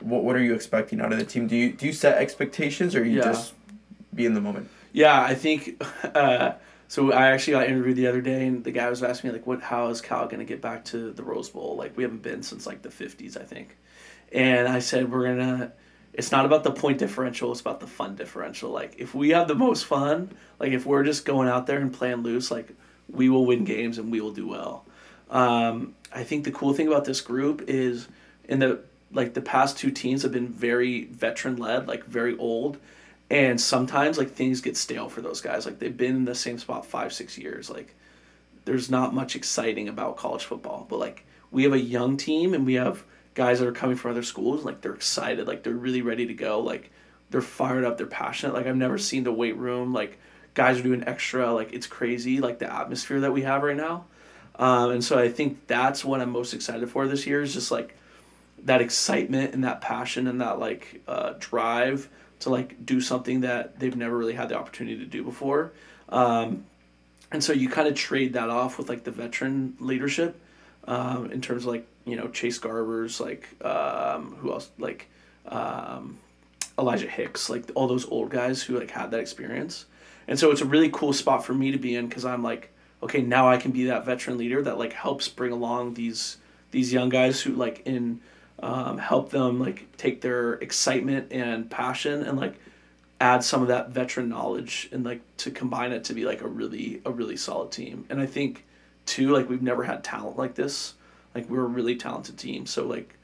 What are you expecting out of the team? Do you set expectations, or you just be in the moment? Yeah, I think so I actually got interviewed the other day, and the guy was asking me, like, how is Cal going to get back to the Rose Bowl? Like, we haven't been since, like, the 50s, I think. And I said, we're going to, it's not about the point differential, it's about the fun differential. Like, if we have the most fun, like, if we're just going out there and playing loose, like, we will win games and we will do well. I think the cool thing about this group is the past two teams have been very veteran-led, like, very old, and sometimes, like, things get stale for those guys. Like, they've been in the same spot 5-6 years. Like, there's not much exciting about college football. But, like, we have a young team and we have guys that are coming from other schools. Like, they're excited. Like, they're really ready to go. Like, they're fired up. They're passionate. Like, I've never seen the weight room. Like, guys are doing extra. Like, it's crazy, like, the atmosphere that we have right now. And so I think that's what I'm most excited for this year, is just, like, that excitement and that passion and that, like, drive to, like, do something that they've never really had the opportunity to do before. And so you kind of trade that off with, like, the veteran leadership, in terms of, like, you know, Chase Garbers, like, who else, like, Elijah Hicks, like, all those old guys who, like, had that experience. And so it's a really cool spot for me to be in, because I'm like, okay, now I can be that veteran leader that, like, helps bring along these young guys who, like, help them, like, take their excitement and passion and, like, add some of that veteran knowledge and, like, to combine it to be, like, a really solid team. And I think too, like, we've never had talent like this. Like, we're a really talented team. So, like,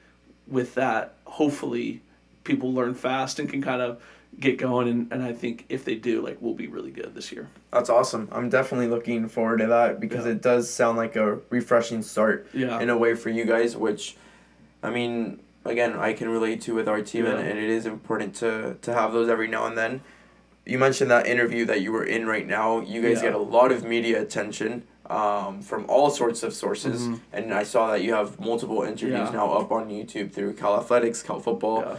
with that, hopefully people learn fast and can kind of get going, and I think if they do, like, we'll be really good this year. That's awesome. I'm definitely looking forward to that, because it does sound like a refreshing start in a way for you guys, which, I mean, again, I can relate to with our team, and it is important to have those every now and then. You mentioned that interview that you were in right now. You guys get a lot of media attention from all sorts of sources, and I saw that you have multiple interviews now up on YouTube through Cal Athletics, Cal Football. Yeah.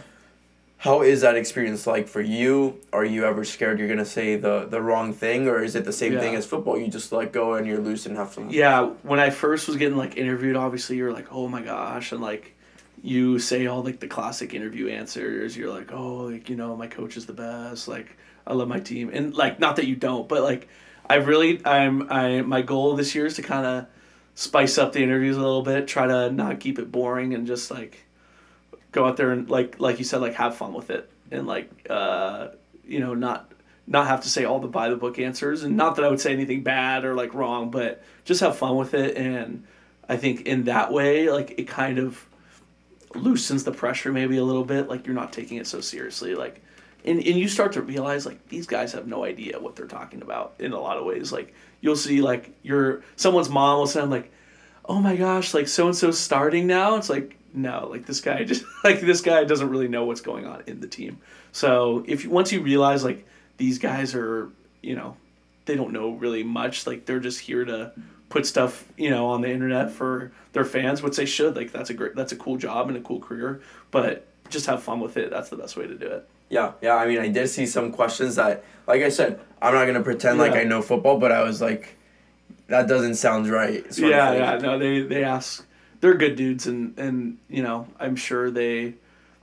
How is that experience like for you? Are you ever scared you're going to say the wrong thing, or is it the same thing as football? You just let go and you're loose and have fun? Yeah, when I first was getting, like, interviewed, obviously you're like, oh my gosh, and, like, you say all, like, the classic interview answers. You're like, oh, like, you know, my coach is the best, like, I love my team. And, like, not that you don't, but, like, my goal this year is to kind of spice up the interviews a little bit, try to not keep it boring, and just, like, go out there and, like you said, like, have fun with it, and, like, you know, not have to say all the by the book answers, and not that I would say anything bad or, like, wrong, but just have fun with it. And I think in that way, like, it kind of loosens the pressure maybe a little bit. Like, you're not taking it so seriously, like, and you start to realize, like, these guys have no idea what they're talking about in a lot of ways. Like, you'll see, like, someone's mom will sound like, oh my gosh, like, so and so's starting now. It's like, no, like, this guy doesn't really know what's going on in the team. So once you realize, like, these guys are, you know, they don't know really much, like, they're just here to put stuff, you know, on the internet for their fans, which they should. Like, that's a cool job and a cool career, but just have fun with it. That's the best way to do it. Yeah. I mean, I did see some questions that, like I said, I'm not gonna pretend like I know football, but I was like, that doesn't sound right. No, they ask. They're good dudes, and you know, I'm sure they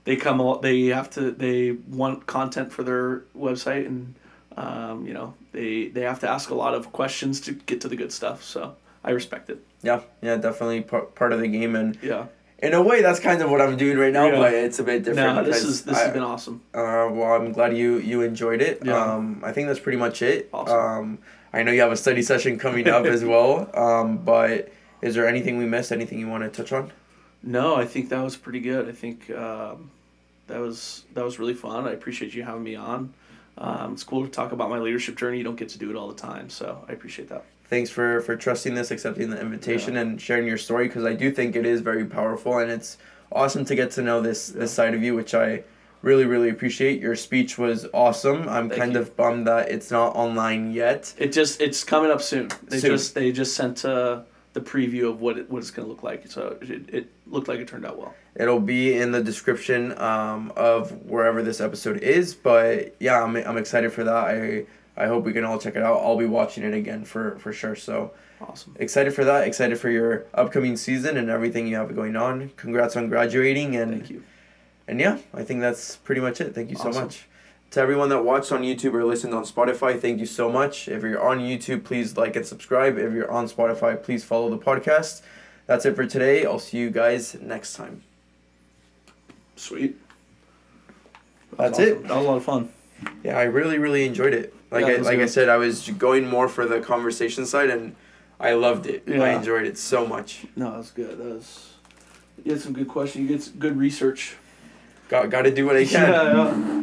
want content for their website, and you know, they have to ask a lot of questions to get to the good stuff. So I respect it. Yeah, definitely part of the game, and in a way, that's kind of what I'm doing right now, but it's a bit different. No, this has been awesome. Well, I'm glad you enjoyed it. I think that's pretty much it. Awesome. I know you have a study session coming up as well, but is there anything we missed? Anything you want to touch on? No, I think that was pretty good. I think that was really fun. I appreciate you having me on. It's cool to talk about my leadership journey. You don't get to do it all the time, so I appreciate that. Thanks for trusting this, accepting the invitation, and sharing your story, because I do think it is very powerful, and it's awesome to get to know this side of you, which I really, really appreciate. Your speech was awesome. I'm kind of bummed that it's not online yet. It's coming up soon. They just sent the preview of what it's going to look like, so it looked like it turned out well. It'll be in the description of wherever this episode is, but yeah, I'm excited for that. I hope we can all check it out. I'll be watching it again for sure. So awesome. Excited for that. Excited for your upcoming season and everything you have going on. Congrats on graduating. And thank you. And yeah, I think that's pretty much it. Thank you so much. To everyone that watched on YouTube or listened on Spotify, thank you so much. If you're on YouTube, please like and subscribe. If you're on Spotify, please follow the podcast. That's it for today. I'll see you guys next time. Sweet. That's awesome. it. That was a lot of fun. Yeah, I really enjoyed it. Like Yeah, it was I good. said, I was going more for the conversation side, and I loved it. Yeah. I enjoyed it so much. No, that was good. You had some good questions. You get some good research. Got to do what I can. Yeah.